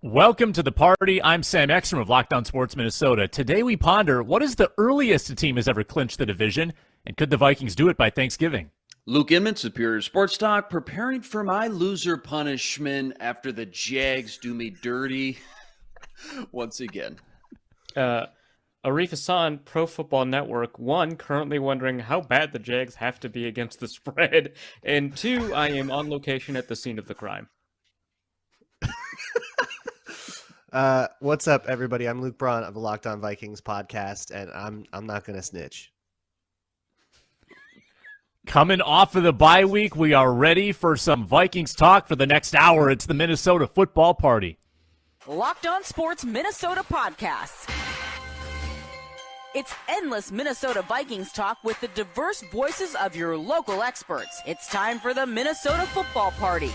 Welcome to the party. I'm Sam Ekstrom of Locked On Sports Minnesota. Today we ponder, what is the earliest a team has ever clinched the division, and could the Vikings do it by Thanksgiving? Luke Inman, Superior Sports Talk, preparing for my loser punishment after the Jags do me dirty once again. Arif Hasan, Pro Football Network. 1, currently wondering how bad the Jags have to be against the spread. And 2, I am on location at the scene of the crime. What's up, everybody? I'm Luke Braun of the Locked On Vikings podcast, and I'm not going to snitch. Coming off of the bye week, we are ready for some Vikings talk for the next hour. It's the Minnesota football party. Locked On Sports Minnesota podcast. It's endless Minnesota Vikings talk with the diverse voices of your local experts. It's time for the Minnesota football party.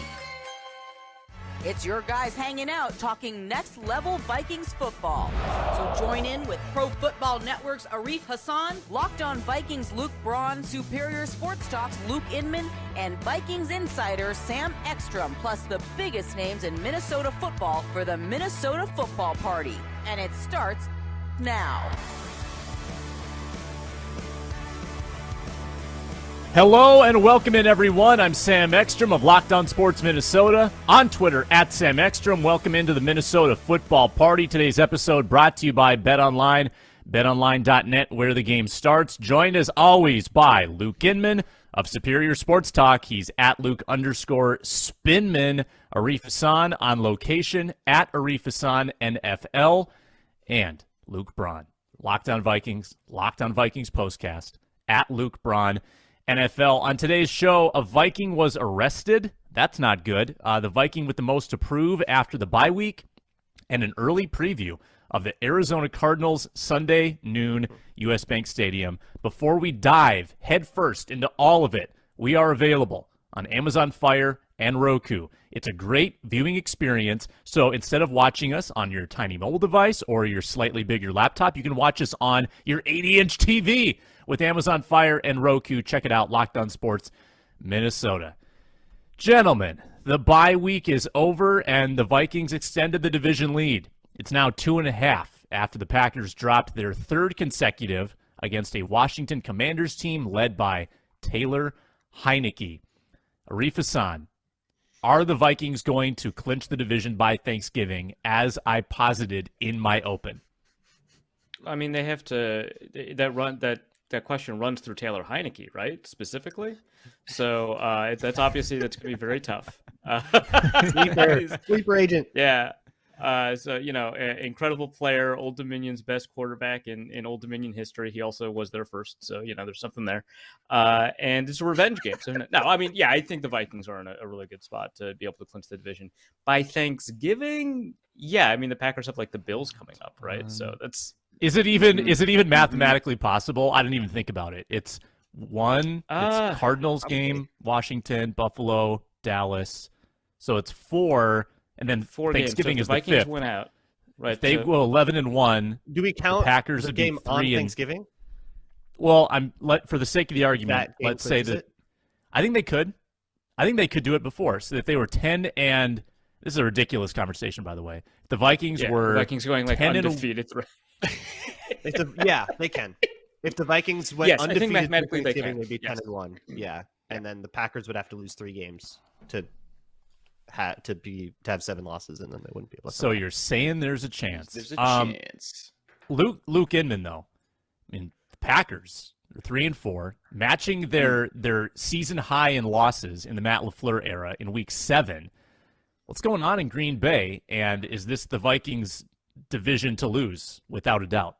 It's your guys hanging out talking next level Vikings football. So join in with Pro Football Network's Arif Hasan, Locked On Vikings Luke Braun, Superior Sports Talk's Luke Inman, and Vikings insider Sam Ekstrom, plus the biggest names in Minnesota football for the Minnesota football party. And it starts now. Hello and welcome in, everyone. I'm Sam Ekstrom of Locked On Sports Minnesota. On Twitter, at Sam Ekstrom. Welcome into the Minnesota football party. Today's episode brought to you by BetOnline, betonline.net, where the game starts. Joined as always by Luke Inman of Superior Sports Talk. He's at Luke_Spinman. Arif Hasan on location at Arif Hasan NFL. And Luke Braun, Locked On Vikings postcast at Luke Braun NFL. On today's show, a Viking was arrested. That's not good. The Viking with the most to prove after the bye week, and an early preview of the Arizona Cardinals Sunday noon U.S. Bank Stadium. Before we dive headfirst into all of it, we are available on Amazon Fire and Roku. It's a great viewing experience. So instead of watching us on your tiny mobile device or your slightly bigger laptop, you can watch us on your 80-inch TV with Amazon Fire and Roku. Check it out, Locked On Sports Minnesota. Gentlemen, the bye week is over, and the Vikings extended the division lead. It's now 2.5 after the Packers dropped their third consecutive against a Washington Commanders team led by Taylor Heinicke. Arif Hasan, are the Vikings going to clinch the division by Thanksgiving, as I posited in my open? I mean, they have to. That question runs through Taylor Heinicke, right? Specifically, so that's obviously going to be very tough. Sleeper agent. Yeah. So, incredible player, Old Dominion's best quarterback in Old Dominion history. He also was their first. So, there's something there. And it's a revenge game. So, no, I mean, yeah, I think the Vikings are in a really good spot to be able to clinch the division by Thanksgiving. Yeah. I mean, the Packers have like the Bills coming up, right? So that's. Is it even mathematically possible? I didn't even think about it. It's Cardinals game, Washington, Buffalo, Dallas. So it's 4. And then 4 Thanksgiving games. So is the Vikings the 5th. win out. Right. They go 11-1. Do we count the Packers the would game be 3 on and Thanksgiving? Well, for the sake of the argument, let's say that it? I think they could. I think they could do it before. So if they were 10 and this is a ridiculous conversation, by the way. If the Vikings were the Vikings going like 10 undefeated. Yeah, they can. If the Vikings went Yes, I think undefeated mathematically through they Thanksgiving, can. they'd be Yes. 10-1. Yeah, and then the Packers would have to lose 3 games to have 7 losses, and then they wouldn't be able to. So you're saying there's a chance. There's a chance. Luke Inman, though. I mean, the Packers are 3-4, matching their season high in losses in the Matt LaFleur era in Week 7. What's going on in Green Bay, and is this the Vikings' division to lose, without a doubt?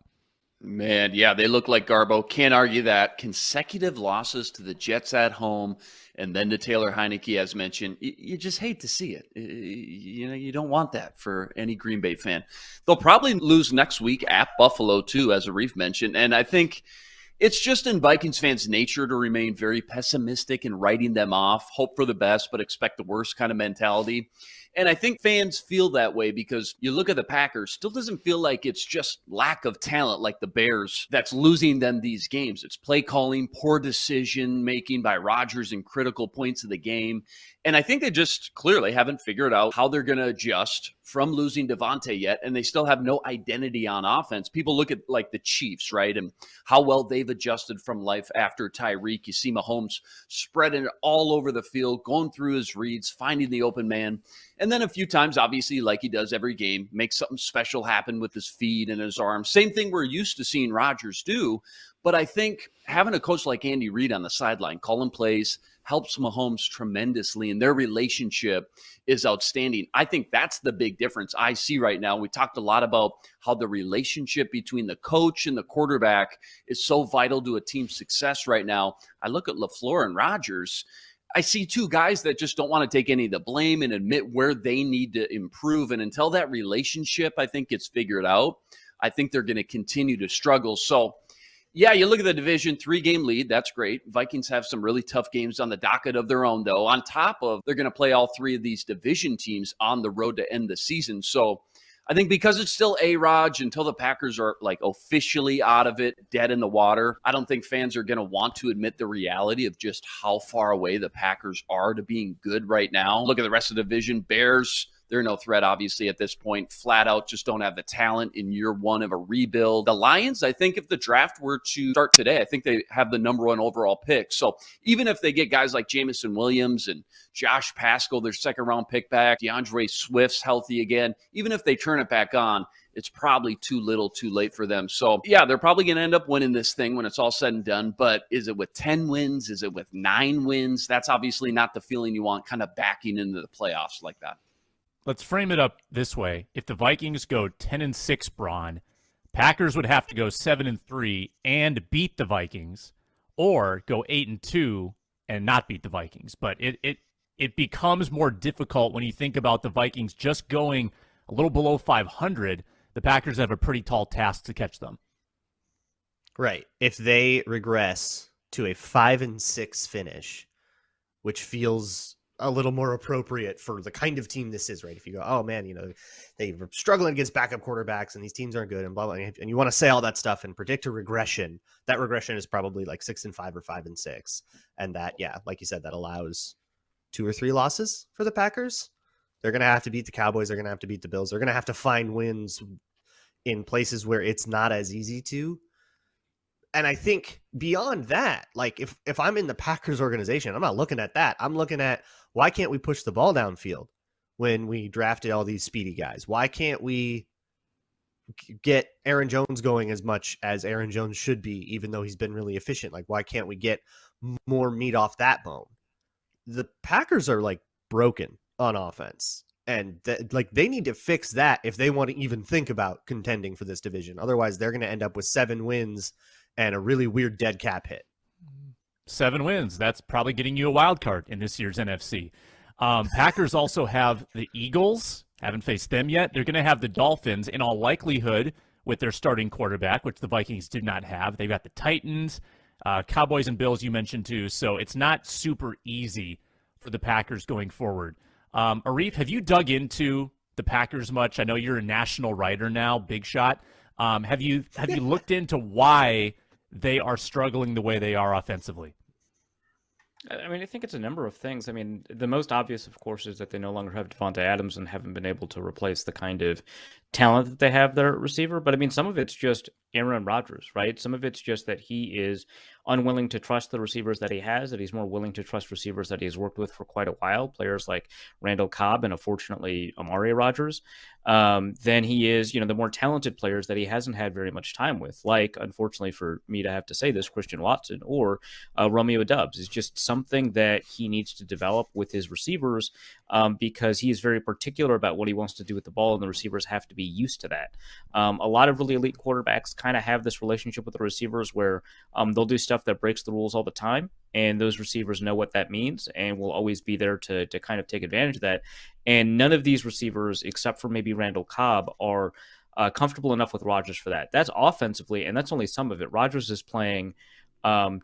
Man, yeah, they look like Garbo. Can't argue that. Consecutive losses to the Jets at home and then to Taylor Heinicke, as mentioned. You just hate to see it. You don't want that for any Green Bay fan. They'll probably lose next week at Buffalo, too, as Arif mentioned. And I think it's just in Vikings fans' nature to remain very pessimistic and writing them off, hope for the best, but expect the worst kind of mentality. And I think fans feel that way because you look at the Packers, still doesn't feel like it's just lack of talent like the Bears that's losing them these games. It's play calling, poor decision making by Rodgers in critical points of the game. And I think they just clearly haven't figured out how they're going to adjust from losing Devontae yet, and they still have no identity on offense. People look at like the Chiefs, right, and how well they've adjusted from life after Tyreek. You see Mahomes spreading it all over the field, going through his reads, finding the open man. And then a few times, obviously, like he does every game, makes something special happen with his feet and his arms. Same thing we're used to seeing Rodgers do. But I think having a coach like Andy Reid on the sideline, calling plays, helps Mahomes tremendously, and their relationship is outstanding. I think that's the big difference I see right now. We talked a lot about how the relationship between the coach and the quarterback is so vital to a team's success right now. I look at LaFleur and Rodgers. I see two guys that just don't want to take any of the blame and admit where they need to improve. And until that relationship, I think, gets figured out, I think they're going to continue to struggle. So, yeah, you look at the division, 3-game lead. That's great. Vikings have some really tough games on the docket of their own, though. On top of, they're going to play all three of these division teams on the road to end the season. So I think because it's still A-Rod, until the Packers are like officially out of it, dead in the water, I don't think fans are going to want to admit the reality of just how far away the Packers are to being good right now. Look at the rest of the division. Bears, they're no threat, obviously, at this point. Flat out just don't have the talent in year one of a rebuild. The Lions, I think if the draft were to start today, I think they have the number 1 overall pick. So even if they get guys like Jamison Williams and Josh Pascal, their second-round pick back, DeAndre Swift's healthy again, even if they turn it back on, it's probably too little too late for them. So, yeah, they're probably going to end up winning this thing when it's all said and done. But is it with 10 wins? Is it with 9 wins? That's obviously not the feeling you want kind of backing into the playoffs like that. Let's frame it up this way. If the Vikings go 10-6, Braun, Packers would have to go 7-3 and beat the Vikings, or go 8-2 and not beat the Vikings. But it becomes more difficult when you think about the Vikings just going a little below 500. The Packers have a pretty tall task to catch them. Right. If they regress to a 5-6 finish, which feels a little more appropriate for the kind of team this is, right? If you go, oh man, you know, they were struggling against backup quarterbacks and these teams aren't good and blah, blah, and you want to say all that stuff and predict a regression, that regression is probably like 6-5 or 5-6. And that, yeah, like you said, that allows 2 or 3 losses for the Packers. They're going to have to beat the Cowboys. They're going to have to beat the Bills. They're going to have to find wins in places where it's not as easy to. And I think beyond that, like if I'm in the Packers organization, I'm not looking at that. I'm looking at, why can't we push the ball downfield when we drafted all these speedy guys? Why can't we get Aaron Jones going as much as Aaron Jones should be, even though he's been really efficient? Like, why can't we get more meat off that bone? The Packers are like broken on offense, and like they need to fix that if they want to even think about contending for this division. Otherwise, they're going to end up with 7 wins and a really weird dead cap hit. 7 wins. That's probably getting you a wild card in this year's NFC. Packers also have the Eagles. Haven't faced them yet. They're going to have the Dolphins in all likelihood with their starting quarterback, which the Vikings did not have. They've got the Titans, Cowboys and Bills you mentioned too. So it's not super easy for the Packers going forward. Arif, have you dug into the Packers much? I know you're a national writer now, big shot. Have you looked into why they are struggling the way they are offensively? I mean, I think it's a number of things. I mean, the most obvious, of course, is that they no longer have Devontae Adams and haven't been able to replace the kind of talent that they have there at receiver. But I mean, some of it's just Aaron Rodgers, right? Some of it's just that he is unwilling to trust the receivers that he has, that he's more willing to trust receivers that he's worked with for quite a while, players like Randall Cobb and unfortunately Amari Rodgers, than he is, you know, the more talented players that he hasn't had very much time with, like, unfortunately for me to have to say this, Christian Watson or Romeo Doubs. Is just something that he needs to develop with his receivers, because he is very particular about what he wants to do with the ball, and the receivers have to be used to that. A lot of really elite quarterbacks kind of have this relationship with the receivers where they'll do stuff that breaks the rules all the time, and those receivers know what that means and will always be there to kind of take advantage of that. And none of these receivers, except for maybe Randall Cobb, are comfortable enough with Rodgers for that. That's offensively, and that's only some of it. Rodgers is playing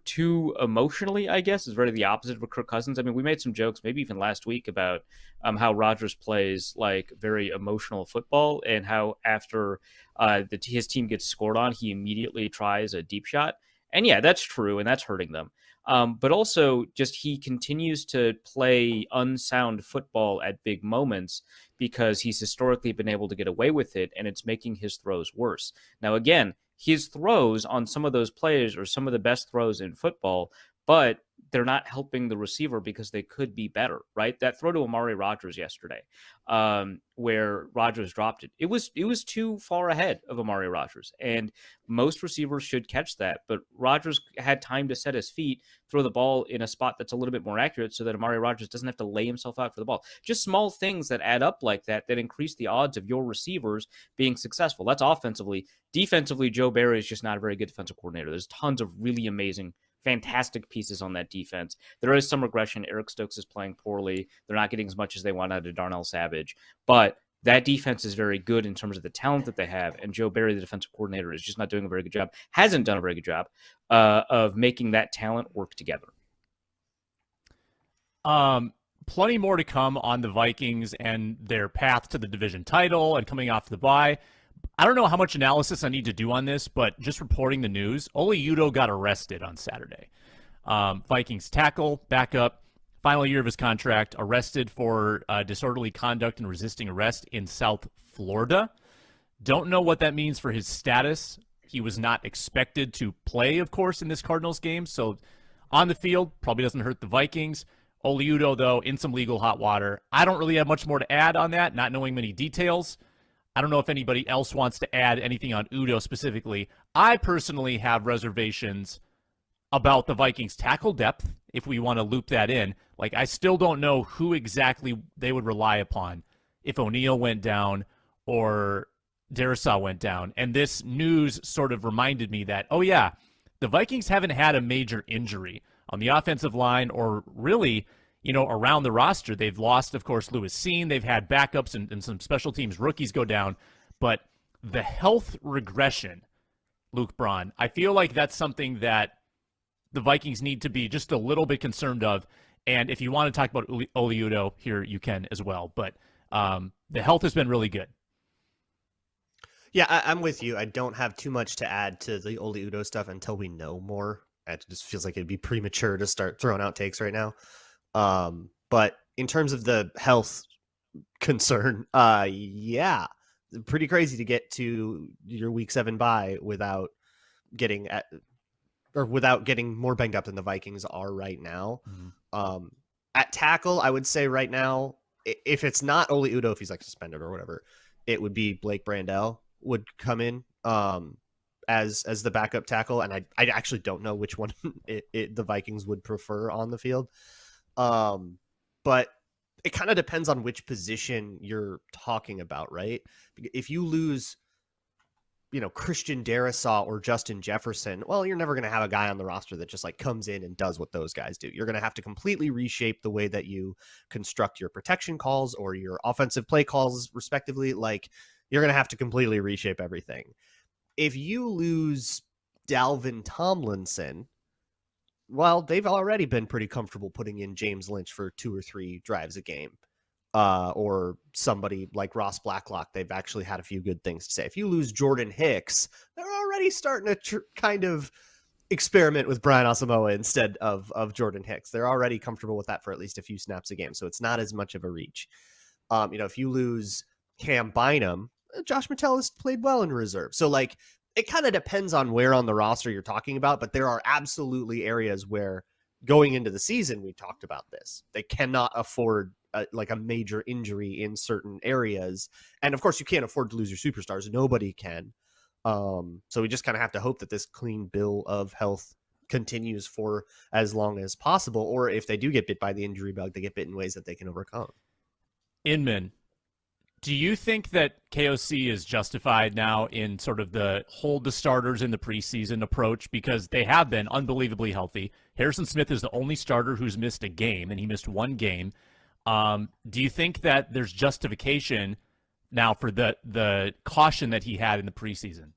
Too emotionally, I guess, is really the opposite of a Kirk Cousins. I mean, we made some jokes, maybe even last week, about how Rodgers plays like very emotional football, and how after his team gets scored on, he immediately tries a deep shot. And yeah, that's true, and that's hurting them. But also, just he continues to play unsound football at big moments because he's historically been able to get away with it, and it's making his throws worse. Now, again, his throws on some of those plays are some of the best throws in football, but they're not helping the receiver because they could be better, right? That throw to Amari Rodgers yesterday, where Rodgers dropped it, it was too far ahead of Amari Rodgers, and most receivers should catch that. But Rodgers had time to set his feet, throw the ball in a spot that's a little bit more accurate, so that Amari Rodgers doesn't have to lay himself out for the ball. Just small things that add up like that increase the odds of your receivers being successful. That's offensively. Defensively, Joe Barry is just not a very good defensive coordinator. There's tons of really amazing, fantastic pieces on that defense. There is some regression. Eric Stokes is playing poorly. They're not getting as much as they want out of Darnell Savage. But that defense is very good in terms of the talent that they have. And Joe Barry, the defensive coordinator, is just not doing a very good job, hasn't done a very good job of making that talent work together. Plenty more to come on the Vikings and their path to the division title and coming off the bye. I don't know how much analysis I need to do on this, but just reporting the news, Oli Udoh got arrested on Saturday. Vikings tackle, backup, final year of his contract, arrested for disorderly conduct and resisting arrest in South Florida. Don't know what that means for his status. He was not expected to play, of course, in this Cardinals game, so on the field, probably doesn't hurt the Vikings. Oli Udoh, though, in some legal hot water. I don't really have much more to add on that, not knowing many details. I don't know if anybody else wants to add anything on Udoh specifically. I personally have reservations about the Vikings' tackle depth, if we want to loop that in. Like, I still don't know who exactly they would rely upon if O'Neal went down or Darrisaw went down. And this news sort of reminded me that, oh yeah, the Vikings haven't had a major injury on the offensive line or really, around the roster. They've lost, of course, Lewis Seen. They've had backups and some special teams rookies go down. But the health regression, Luke Braun, I feel like that's something that the Vikings need to be just a little bit concerned of. And if you want to talk about Oli Udoh here, you can as well. But the health has been really good. Yeah, I'm with you. I don't have too much to add to the Oli Udoh stuff until we know more. It just feels like it'd be premature to start throwing out takes right now. But in terms of the health concern, yeah, pretty crazy to get to your week 7 bye without getting more banged up than the Vikings are right now. Mm-hmm. At tackle, I would say right now, if it's not Oli Udoh, if he's like suspended or whatever, it would be Blake Brandel would come in as the backup tackle, and I actually don't know which one the Vikings would prefer on the field. But it kind of depends on which position you're talking about, right? If you lose, Christian Darrisaw or Justin Jefferson, well, you're never going to have a guy on the roster that just like comes in and does what those guys do. You're going to have to completely reshape the way that you construct your protection calls or your offensive play calls, respectively. Like, you're going to have to completely reshape everything. If you lose Dalvin Tomlinson, well, they've already been pretty comfortable putting in James Lynch for 2 or 3 drives a game. Or somebody like Ross Blacklock, they've actually had a few good things to say. If you lose Jordan Hicks, they're already starting to kind of experiment with Brian Asamoah instead of Jordan Hicks. They're already comfortable with that for at least a few snaps a game, so it's not as much of a reach. If you lose Cam Bynum, Josh Metellus played well in reserve. So, like, it kind of depends on where on the roster you're talking about, but there are absolutely areas where going into the season, we talked about this. They cannot afford a major injury in certain areas. And of course, you can't afford to lose your superstars. Nobody can. So we just kind of have to hope that this clean bill of health continues for as long as possible. Or if they do get bit by the injury bug, they get bit in ways that they can overcome. Inman, do you think that KOC is justified now in sort of the hold the starters in the preseason approach, because they have been unbelievably healthy? Harrison Smith is the only starter who's missed a game, and he missed 1 game. Do you think that there's justification now for the caution that he had in the preseason?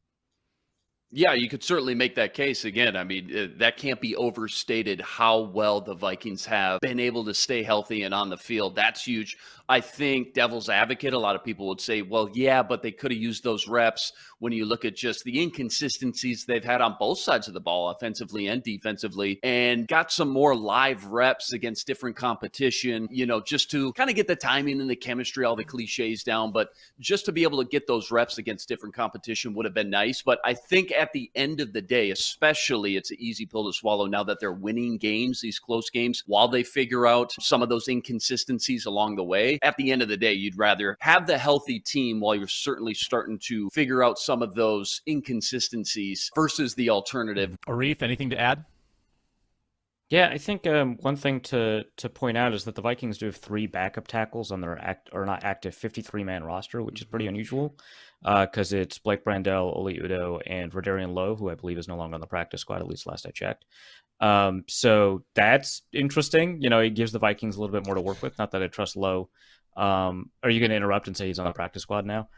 Yeah, you could certainly make that case. Again, I mean, that can't be overstated how well the Vikings have been able to stay healthy and on the field. That's huge. I think devil's advocate, a lot of people would say, well, yeah, but they could have used those reps when you look at just the inconsistencies they've had on both sides of the ball, offensively and defensively, and got some more live reps against different competition, just to kind of get the timing and the chemistry, all the cliches down. But just to be able to get those reps against different competition would have been nice. But I think at the end of the day, especially, it's an easy pill to swallow now that they're winning games, these close games, while they figure out some of those inconsistencies along the way. At the end of the day, you'd rather have the healthy team while you're certainly starting to figure out some of those inconsistencies versus the alternative. Arif, anything to add? Yeah, I think one thing to point out is that the Vikings do have 3 backup tackles on their not active 53-man roster, which is pretty unusual because it's Blake Brandel, Oli Udoh, and Rodarian Lowe, who I believe is no longer on the practice squad, at least last I checked. So that's interesting. It gives the Vikings a little bit more to work with. Not that I trust Lowe. Are you going to interrupt and say he's on the practice squad now?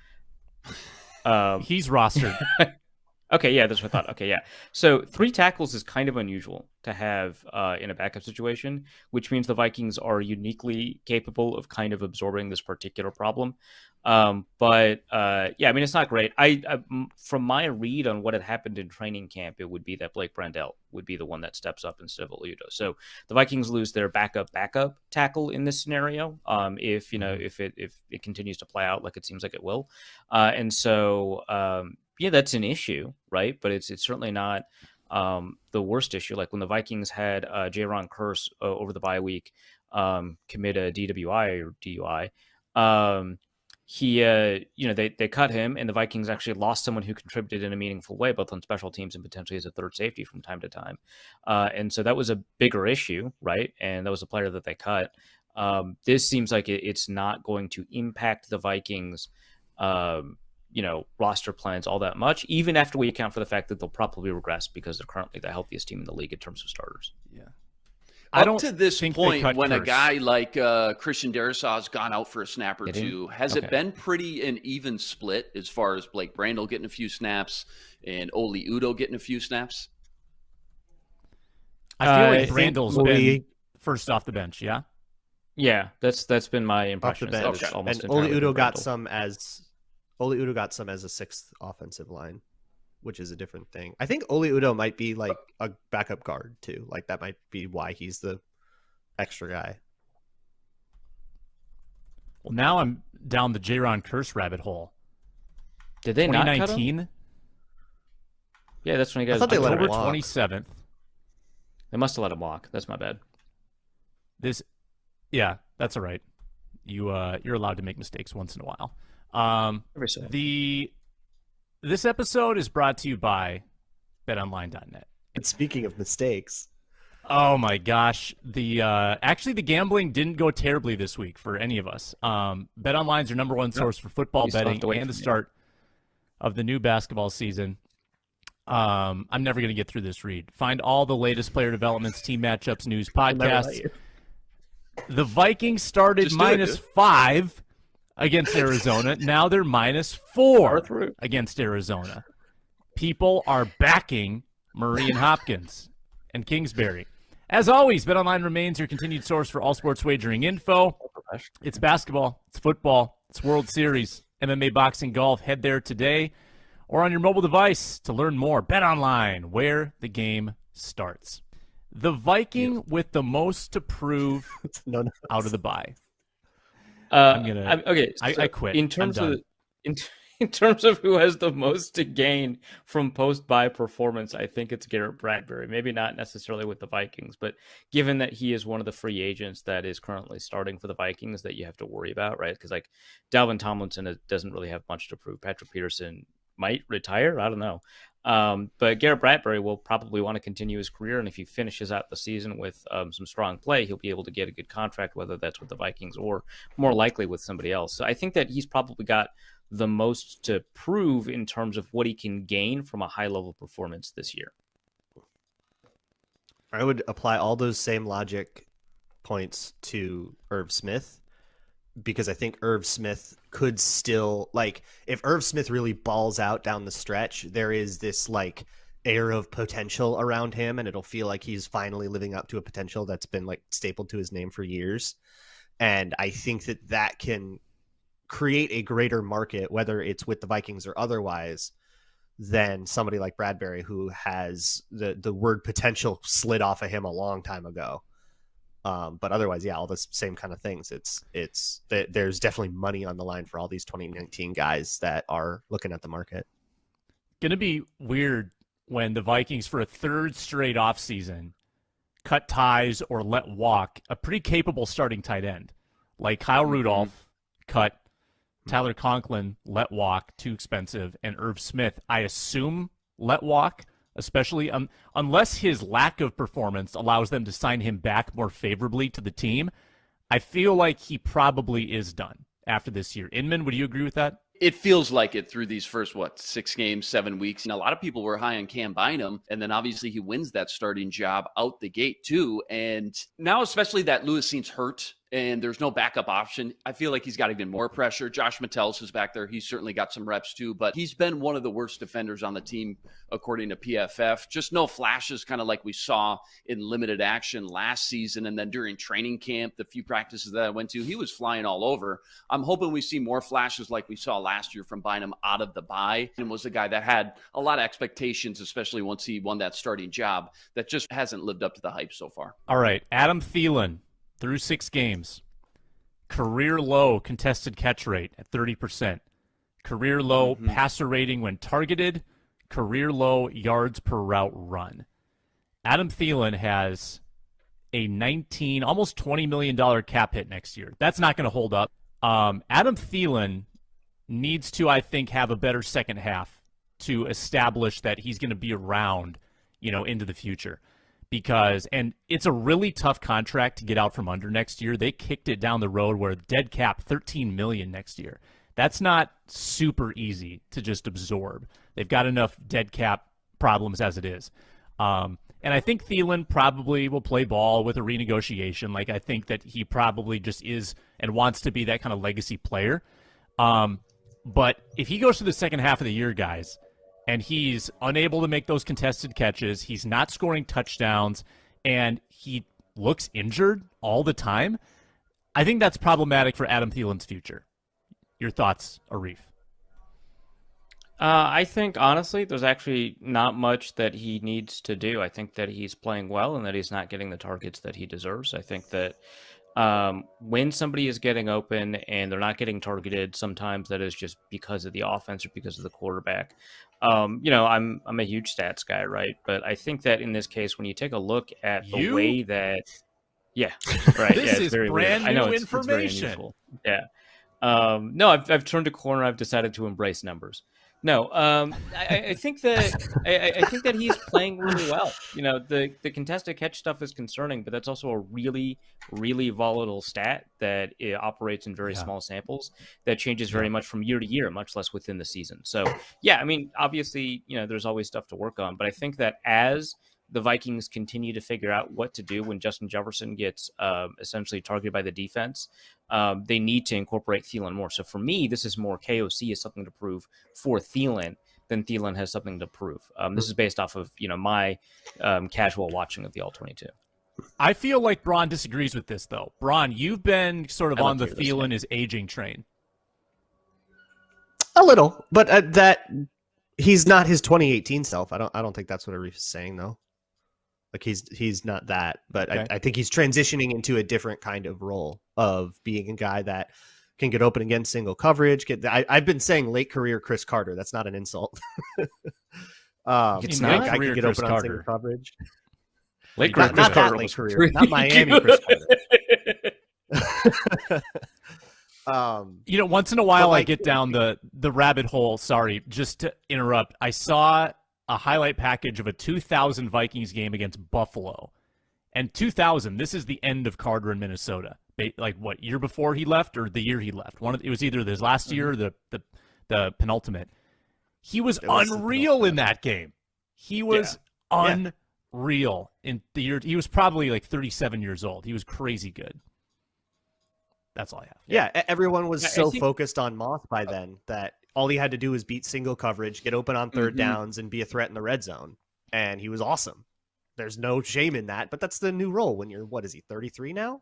He's rostered. Okay, yeah, that's what I thought. Okay, yeah. So 3 tackles is kind of unusual to have in a backup situation, which means the Vikings are uniquely capable of kind of absorbing this particular problem. But yeah, I mean, it's not great. I from my read on what had happened in training camp, it would be that Blake Brandel would be the one that steps up instead of Oli Udoh. So the Vikings lose their backup tackle in this scenario. If it continues to play out like it seems like it will, and so. Yeah, that's an issue, right? But it's certainly not the worst issue. Like when the Vikings had Jaron Kearse over the bye week commit a DWI or DUI, they cut him, and the Vikings actually lost someone who contributed in a meaningful way, both on special teams and potentially as a third safety from time to time. And so that was a bigger issue, right? And that was a player that they cut. This seems like it's not going to impact the Vikings roster plans all that much, even after we account for the fact that they'll probably regress because they're currently the healthiest team in the league in terms of starters. Yeah. I don't Up to this point, when Kearse. a guy like Christian Darrisaw has gone out for a snap or two, has it been pretty an even split as far as Blake Brandel getting a few snaps and Oli Udoh getting a few snaps? I feel like Brandel's been first off the bench, yeah? Yeah, that's been my impression. Off the bench. Almost And Oli Udoh got Brandel. some as a 6th offensive line, which is a different thing. I think Oli Udoh might be like a backup guard too. Like that might be why he's the extra guy. Well, now I'm down the Jaron Kearse rabbit hole. Did they not cut him? 2019? Yeah, that's when you guys. I thought they let him October walk. 27th. They must have let him walk. That's my bad. Yeah, that's all right. You're allowed to make mistakes once in a while. This episode is brought to you by betonline.net. And speaking of mistakes, oh my gosh, actually the gambling didn't go terribly this week for any of us. BetOnline's your number one source for football betting and the start of the new basketball season. I'm never going to get through this read. Find all the latest player developments, team matchups, news, podcasts. The Vikings started -5 against Arizona. Now they're -4 against Arizona. People are backing Murray and Hopkins and Kingsbury. As always, BetOnline remains your continued source for all sports wagering info. It's basketball, it's football, it's World Series, MMA, boxing, golf. Head there today or on your mobile device to learn more. BetOnline, where the game starts. The Viking with the most to prove out of the bye. I quit. In terms of who has the most to gain from post-bye performance, I think it's Garrett Bradbury. Maybe not necessarily with the Vikings, but given that he is one of the free agents that is currently starting for the Vikings that you have to worry about, right? Because like Dalvin Tomlinson doesn't really have much to prove. Patrick Peterson might retire. I don't know. But Garrett Bradbury will probably want to continue his career, and if he finishes out the season with some strong play, he'll be able to get a good contract, whether that's with the Vikings or more likely with somebody else. So I think that he's probably got the most to prove in terms of what he can gain from a high-level performance this year. I would apply all those same logic points to Irv Smith, because I think Irv Smith could still, like, if Irv Smith really balls out down the stretch, there is this like air of potential around him, and it'll feel like he's finally living up to a potential that's been like stapled to his name for years. And I think that can create a greater market, whether it's with the Vikings or otherwise, than somebody like Bradbury, who has the word potential slid off of him a long time ago. But otherwise, yeah, all the same kind of things. There's definitely money on the line for all these 2019 guys that are looking at the market. Going to be weird when the Vikings, for a third straight offseason, cut ties or let walk a pretty capable starting tight end. Like Kyle Rudolph cut, Tyler Conklin let walk, too expensive, and Irv Smith, I assume, let walk, especially unless his lack of performance allows them to sign him back more favorably to the team. I feel like he probably is done after this year. Inman, would you agree with that? It feels like it through these first, 6 games, 7 weeks. And a lot of people were high on Cam Bynum, and then obviously he wins that starting job out the gate too. And now, especially that Lewis seems hurt and there's no backup option, I feel like he's got even more pressure. Josh Metellus is back there. He's certainly got some reps too, but he's been one of the worst defenders on the team, according to PFF. Just no flashes, kind of like we saw in limited action last season. And then during training camp, the few practices that I went to, he was flying all over. I'm hoping we see more flashes like we saw last year from Bynum out of the bye, and was a guy that had a lot of expectations, especially once he won that starting job, that just hasn't lived up to the hype so far. All right, Adam Thielen, through 6 games, career low contested catch rate at 30%, career low passer rating when targeted, career low yards per route run. Adam Thielen has a almost $20 million cap hit next year. That's not going to hold up. Adam Thielen needs to, I think, have a better second half to establish that he's going to be around, into the future. And it's a really tough contract to get out from under next year. They kicked it down the road where dead cap $13 million next year. That's not super easy to just absorb. They've got enough dead cap problems as it is. And I think Thielen probably will play ball with a renegotiation. Like, I think that he probably just is and wants to be that kind of legacy player. But if he goes to the second half of the year, guys, and he's unable to make those contested catches, he's not scoring touchdowns, and he looks injured all the time, I think that's problematic for Adam Thielen's future. Your thoughts, Arif? I think, honestly, there's actually not much that he needs to do. I think that he's playing well and that he's not getting the targets that he deserves. I think that when somebody is getting open and they're not getting targeted, sometimes that is just because of the offense or because of the quarterback. I'm a huge stats guy, right? But I think that in this case, when you take a look at the way that, yeah, right, this is very brand weird. new I know information. Yeah. No, I've turned a corner. I've decided to embrace numbers. No, I think that I think that he's playing really well. The contested catch stuff is concerning, but that's also a really, really volatile stat that it operates in very small samples that changes very much from year to year, much less within the season. So, yeah, I mean, obviously, there's always stuff to work on, but I think that as the Vikings continue to figure out what to do when Justin Jefferson gets essentially targeted by the defense, they need to incorporate Thielen more. So for me, this is more KOC has something to prove for Thielen than Thielen has something to prove. This is based off of my casual watching of the All-22. I feel like Braun disagrees with this, though. Braun, you've been sort of on the Thielen is aging train. A little, but that he's not his 2018 self. I don't think that's what Arif is saying, though. Like he's not that, but okay. I think he's transitioning into a different kind of role of being a guy that can get open against single coverage. I've been saying late career Chris Carter. That's not an insult. It's not I can get open on single coverage. Late career Chris Carter was career, not Miami Chris Carter. Once in a while I get down the rabbit hole. Sorry, just to interrupt. I saw a highlight package of a 2000 Vikings game against Buffalo. And 2000, this is the end of Carter in Minnesota. Like, what, year before he left or the year he left? It was either his last year or the penultimate. He was unreal in that game. He was unreal in the year. He was probably like 37 years old. He was crazy good. That's all I have. Yeah, everyone was so think... focused on Moss by then that all he had to do was beat single coverage, get open on third downs, and be a threat in the red zone. And he was awesome. There's no shame in that, but that's the new role when you're, what is he, 33 now?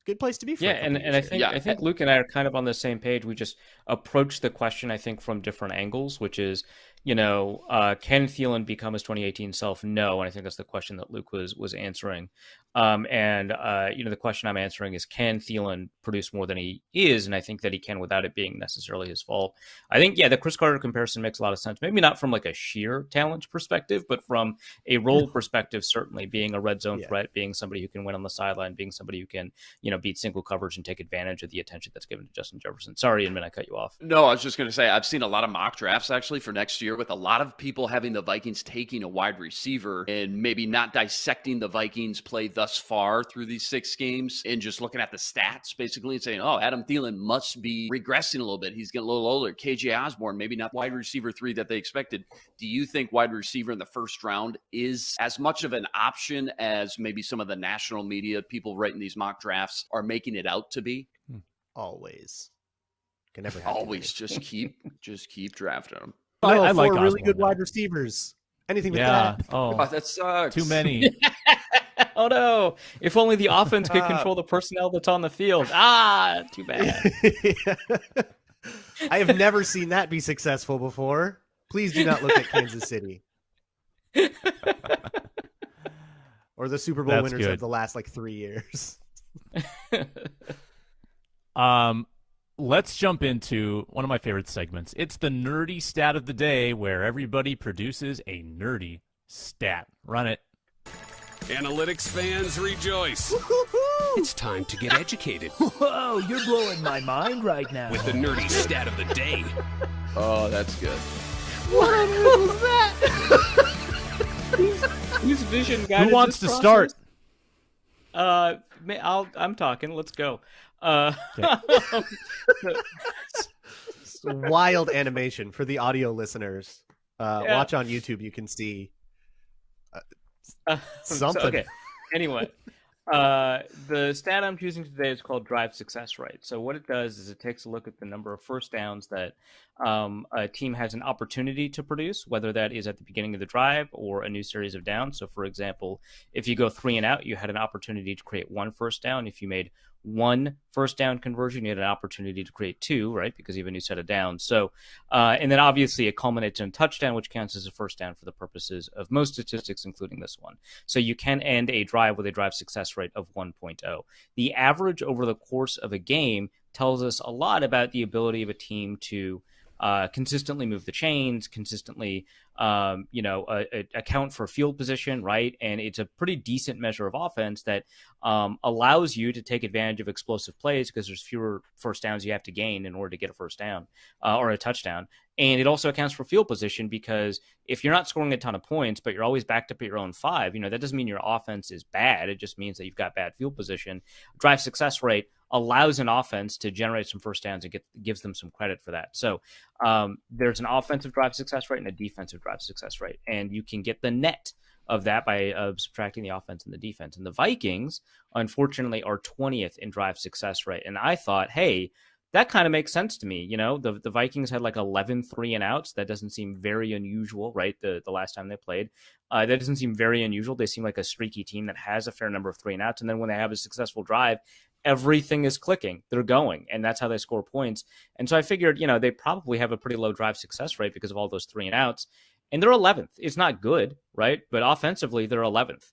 Good place to be for and I think Luke and I are kind of on the same page. We just approach the question, I think, from different angles, which is, can Thielen become his 2018 self? No, and I think that's the question that Luke was answering. The question I'm answering is, can Thielen produce more than he is? And I think that he can without it being necessarily his fault. I think, the Chris Carter comparison makes a lot of sense. Maybe not from like a sheer talent perspective, but from a role perspective, certainly being a red zone threat, being somebody who can win on the sideline, being somebody who can, beat single coverage and take advantage of the attention that's given to Justin Jefferson. Sorry, Inman, I cut you off. No, I was just going to say, I've seen a lot of mock drafts actually for next year with a lot of people having the Vikings taking a wide receiver and maybe not dissecting the Vikings play thus far through these 6 games and just looking at the stats basically and saying, oh, Adam Thielen must be regressing a little bit. He's getting a little older. KJ Osborne, maybe not wide receiver 3 that they expected. Do you think wide receiver in the first round is as much of an option as maybe some of the national media people writing these mock drafts are making it out to be? Always. Can never have always just keep drafting them. No, I like really Osborne, good though. wide receivers. Anything with that. Oh, that sucks. Too many. Oh no! If only the offense could control the personnel that's on the field. Too bad. I have never seen that be successful before. Please do not look at Kansas City. Or the Super Bowl winners of the last 3 years. Let's jump into one of my favorite segments. It's the nerdy stat of the day, where everybody produces a nerdy stat. Run it. Analytics fans rejoice. Woo-hoo-hoo! It's time to get educated. Whoa, you're blowing my mind right now. With the nerdy stat of the day. Oh, that's good. What on earth was that? Whose vision guided Who wants this to process? start? I'm talking. Let's go. Wild animation for the audio listeners. Watch on YouTube. You can see something. Okay. Anyway, the stat I'm choosing today is called drive success rate. So what it does is it takes a look at the number of first downs that a team has an opportunity to produce, whether that is at the beginning of the drive or a new series of downs. So, for example, if you go 3 and out, you had an opportunity to create 1 first down. If you made 1 first down conversion, you had an opportunity to create 2, right? Because you have a new set of downs. So, and then obviously it culminates in a touchdown, which counts as a first down for the purposes of most statistics, including this one. So you can end a drive with a drive success rate of 1.0. The average over the course of a game tells us a lot about the ability of a team to consistently move the chains, consistently, account for field position, right? And it's a pretty decent measure of offense that allows you to take advantage of explosive plays because there's fewer first downs you have to gain in order to get a first down or a touchdown. And it also accounts for field position because if you're not scoring a ton of points, but you're always backed up at your own 5, that doesn't mean your offense is bad. It just means that you've got bad field position. Drive success rate allows an offense to generate some first downs and gives them some credit for that. So there's an offensive drive success rate and a defensive drive success rate. And you can get the net of that by subtracting the offense and the defense. And the Vikings, unfortunately, are 20th in drive success rate. And I thought, hey, that kind of makes sense to me. The Vikings had 11 3 and outs. That doesn't seem very unusual, right? The last time they played. That doesn't seem very unusual. They seem like a streaky team that has a fair number of 3 and outs. And then when they have a successful drive, everything is clicking. They're going, and that's how they score points. And so I figured, they probably have a pretty low drive success rate because of all those 3 and outs. And they're 11th. It's not good, right? But offensively, they're 11th.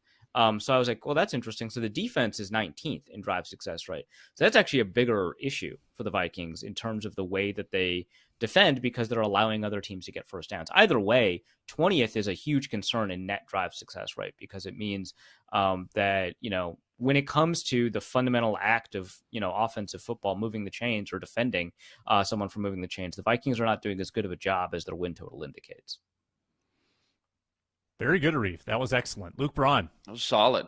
So I was like, well, that's interesting. So the defense is 19th in drive success rate. So that's actually a bigger issue for the Vikings in terms of the way that they defend because they're allowing other teams to get first downs. Either way, 20th is a huge concern in net drive success rate because it means that, when it comes to the fundamental act of, offensive football, moving the chains or defending someone from moving the chains, the Vikings are not doing as good of a job as their win total indicates. Very good, Arif. That was excellent. Luke Braun. That was solid.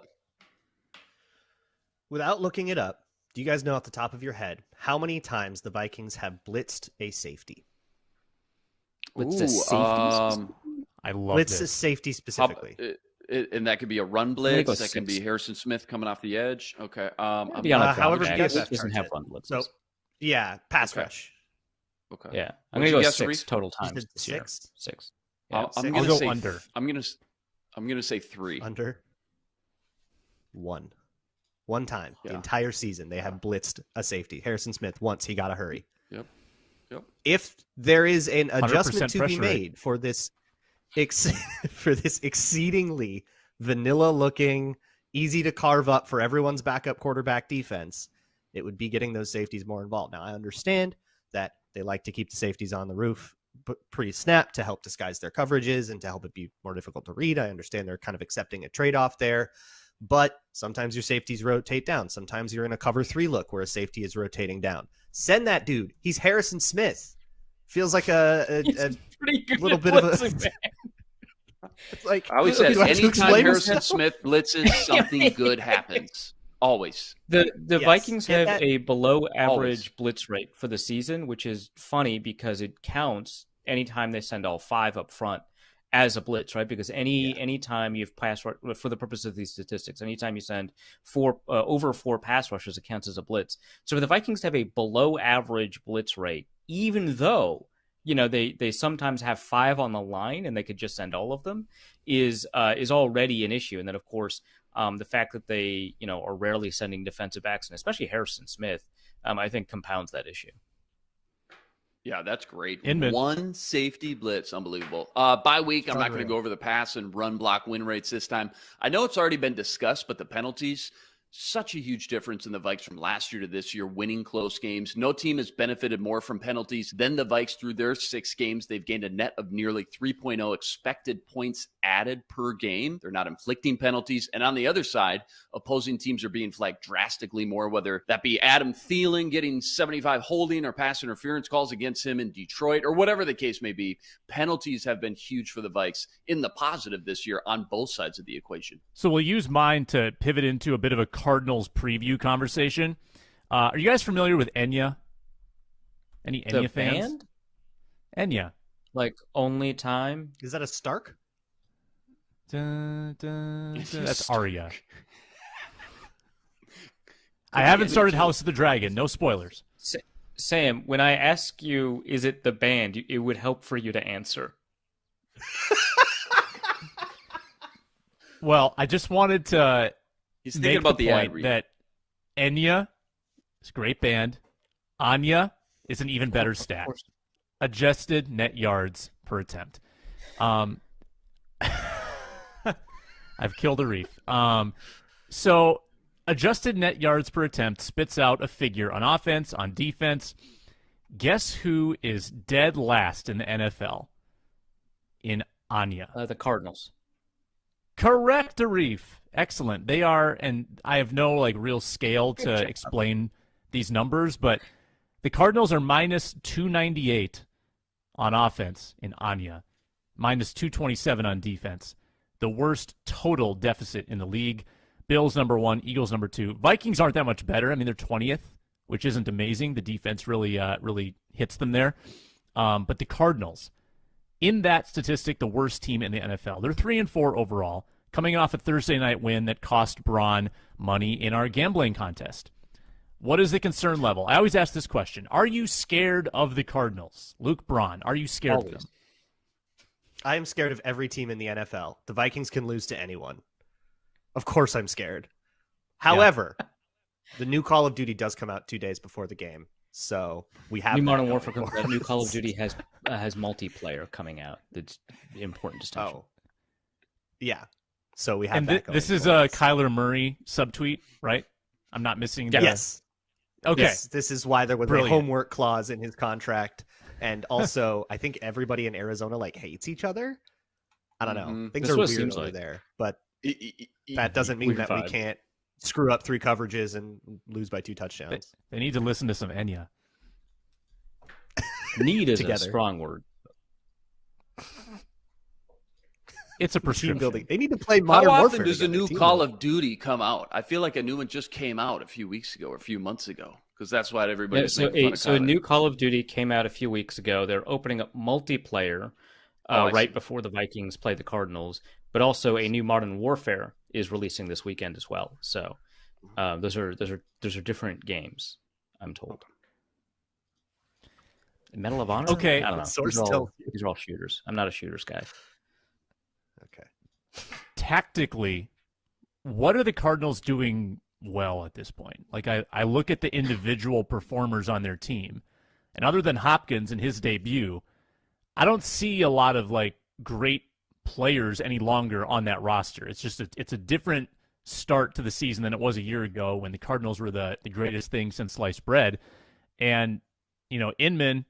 Without looking it up, do you guys know off the top of your head how many times the Vikings have blitzed a safety? Blitzed a safety? I love Blitzed a this. safety specifically. And that could be a run gonna blitz. go That can be 6. Harrison Smith coming off the edge. Okay. Be on a however drop back. PFF It doesn't charts have it. run blitzes. So, yeah, pass Okay. rush. Okay. Yeah, I'm What'd gonna you go guess, 6 Arif? total You times said this year. 6? 6. I'm Yeah, gonna I'll go say under. I'm gonna say 3. Under 1. One time the Yeah. entire season they have blitzed a safety. Harrison Smith once he got a hurry. Yep. If there is an 100% adjustment to be pressure rate. made for this for this exceedingly vanilla looking, easy to carve up for everyone's backup quarterback defense, it would be getting those safeties more involved. Now I understand that they like to keep the safeties on the roof pre-snap to help disguise their coverages and to help it be more difficult to read. I understand they're kind of accepting a trade-off there. But sometimes your safeties rotate down. Sometimes you're in a cover 3 look where a safety is rotating down. Send that dude. He's Harrison Smith. Feels like a pretty good little at bit of a. blitzing, man. It's like I always said do I have to anytime explain Harrison this? Smith blitzes, something good happens. Always. The Yes, Vikings and have that- a below average Always. blitz rate for the season, which is funny because it counts anytime they send all 5 up front as a blitz, right? Because anytime you've pass rush, for the purpose of these statistics, anytime you send over 4 pass rushes, it counts as a blitz. So the Vikings have a below average blitz rate, even though they sometimes have 5 on the line and they could just send all of them, is already an issue. And then of course the fact that they are rarely sending defensive backs, and especially Harrison Smith, I think compounds that issue. Yeah, that's great. Inman. One safety blitz. Unbelievable. Bye week, I'm not going to Unreal. go over the pass and run block win rates this time. I know it's already been discussed, but the penalties, such a huge difference in the Vikes from last year to this year, winning close games. No team has benefited more from penalties than the Vikes through their 6 games. They've gained a net of nearly 3.0 expected points added per game. They're not inflicting penalties. And on the other side, opposing teams are being flagged drastically more, whether that be Adam Thielen getting 75 holding or pass interference calls against him in Detroit, or whatever the case may be. Penalties have been huge for the Vikes in the positive this year on both sides of the equation. So we'll use mine to pivot into a bit of a Cardinals preview conversation. Are you guys familiar with Enya? Any The Enya fans? band? Enya. Like Only Time? Is that a Stark? Dun, dun, It's dun. a That's Stark. Arya. I haven't started House of the Dragon. No spoilers. Sam, when I ask you, is it the band, it would help for you to answer. Well, I just wanted to He's thinking make about the the ad point read. that Enya is a great band. Anya is an even better stat. Adjusted net yards per attempt. I've killed Arif. So adjusted net yards per attempt spits out a figure on offense, on defense. Guess who is dead last in the NFL in Anya? The Cardinals. Correct, Arif. Excellent. They are, and I have no real scale to explain these numbers, but the Cardinals are minus 298 on offense in Anya, minus 227 on defense. The worst total deficit in the league. Bills number 1, Eagles number 2. Vikings aren't that much better. I mean, they're 20th, which isn't amazing. The defense really hits them there. But the Cardinals, in that statistic, the worst team in the NFL. They're 3-4 overall, coming off a Thursday night win that cost Braun money in our gambling contest. What is the concern level? I always ask this question. Are you scared of the Cardinals? Luke Braun, are you scared of them? I am scared of every team in the NFL. The Vikings can lose to anyone. Of course I'm scared. However, the new Call of Duty does come out 2 days before the game. So we have New that Modern going Warfare, for new us. Call of Duty has multiplayer coming out. That's the important distinction. Oh. Yeah. So we have And that going this is for a us. Kyler Murray subtweet, right? I'm not missing the... Yes. Okay. This is why there was Brilliant. a homework clause in his contract. And also, I think everybody in Arizona hates each other. I don't know. Mhm. Things That's are what it weird seems over like. there. But that doesn't mean Weird that we vibe. can't screw up 3 coverages and lose by 2 touchdowns. They need to listen to some Enya. Need is a Together. strong word. It's a Team prescription. building. They need to play How Modern often Warfare does a together, new team Call building. of Duty come out? I feel like a new one just came out a few weeks ago or a few months ago because that's why everybody Yeah, was so making fun of so a Kyler. new Call of Duty came out a few weeks ago. They're opening up multiplayer Oh, I right see. before the Vikings play the Cardinals. but also a new Modern Warfare is releasing this weekend as well. So those are different games, I'm told. Medal of Honor? Okay. I don't know. These are all shooters. I'm not a shooters guy. Okay. Tactically, what are the Cardinals doing well at this point? Like, I look at the individual performers on their team, and other than Hopkins in his debut, I don't see a lot of like great players any longer on that roster. It's just it's a different start to the season than it was a year ago when the Cardinals were the greatest thing since sliced bread. And, Inman,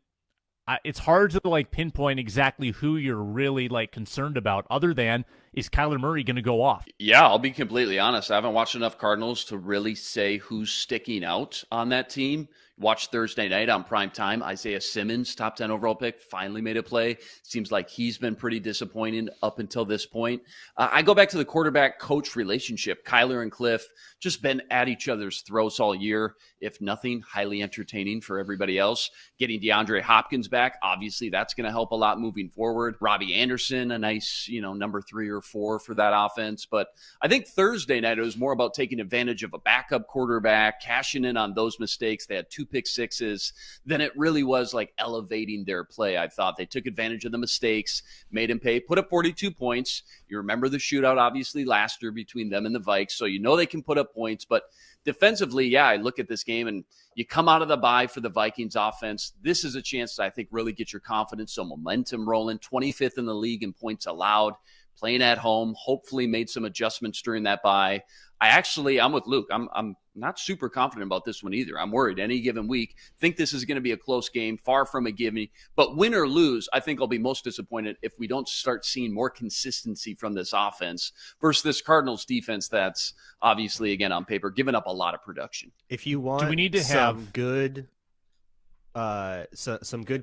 it's hard to like pinpoint exactly who you're really like concerned about, other than, is Kyler Murray going to go off? Yeah, I'll be completely honest. I haven't watched enough Cardinals to really say who's sticking out on that team. Watched Thursday night on prime time. Isaiah Simmons, top 10 overall pick, finally made a play. Seems like he's been pretty disappointing up until this point. I go back to the quarterback-coach relationship. Kyler and Cliff just been at each other's throats all year. If nothing, highly entertaining for everybody else. Getting DeAndre Hopkins back, obviously that's going to help a lot moving forward. Robbie Anderson, a nice, number 3 or 4 for that offense. But I think Thursday night, it was more about taking advantage of a backup quarterback, cashing in on those mistakes. They had 2 pick sixes. Then it really was like elevating their play. I thought they took advantage of the mistakes, made him pay, put up 42 points. You remember the shootout, obviously, last year between them and the Vikes. So they can put up points. But defensively, yeah, I look at this game and you come out of the bye for the Vikings offense. This is a chance to, I think, really get your confidence, some momentum rolling. 25th in the league in points allowed, playing at home, hopefully made some adjustments during that bye. I'm with Luke. I'm not super confident about this one either. I'm worried any given week. Think this is going to be a close game, far from a gimme. But win or lose, I think I'll be most disappointed if we don't start seeing more consistency from this offense versus this Cardinals defense that's obviously, again, on paper, giving up a lot of production. If you want, do we need to some good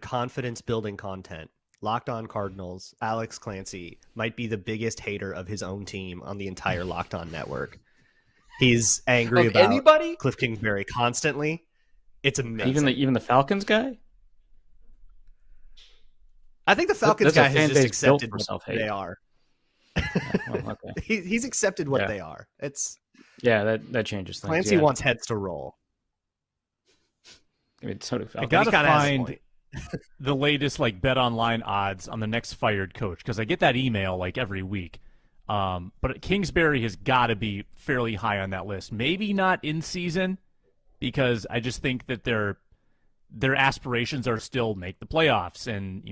confidence building content, Locked On Cardinals, Alex Clancy might be the biggest hater of his own team on the entire Locked On network. He's angry about anybody? Cliff Kingsbury constantly. It's amazing. Even the Falcons guy? I think the Falcons guy has just accepted what they are. Okay. He's accepted what they are. That changes things. Clancy wants heads to roll. I mean, so do I Falcons. gotta find the latest like bet online odds on the next fired coach, because I get that email like every week. But Kingsbury has got to be fairly high on that list. Maybe not in season, because I just think that their aspirations are still make the playoffs and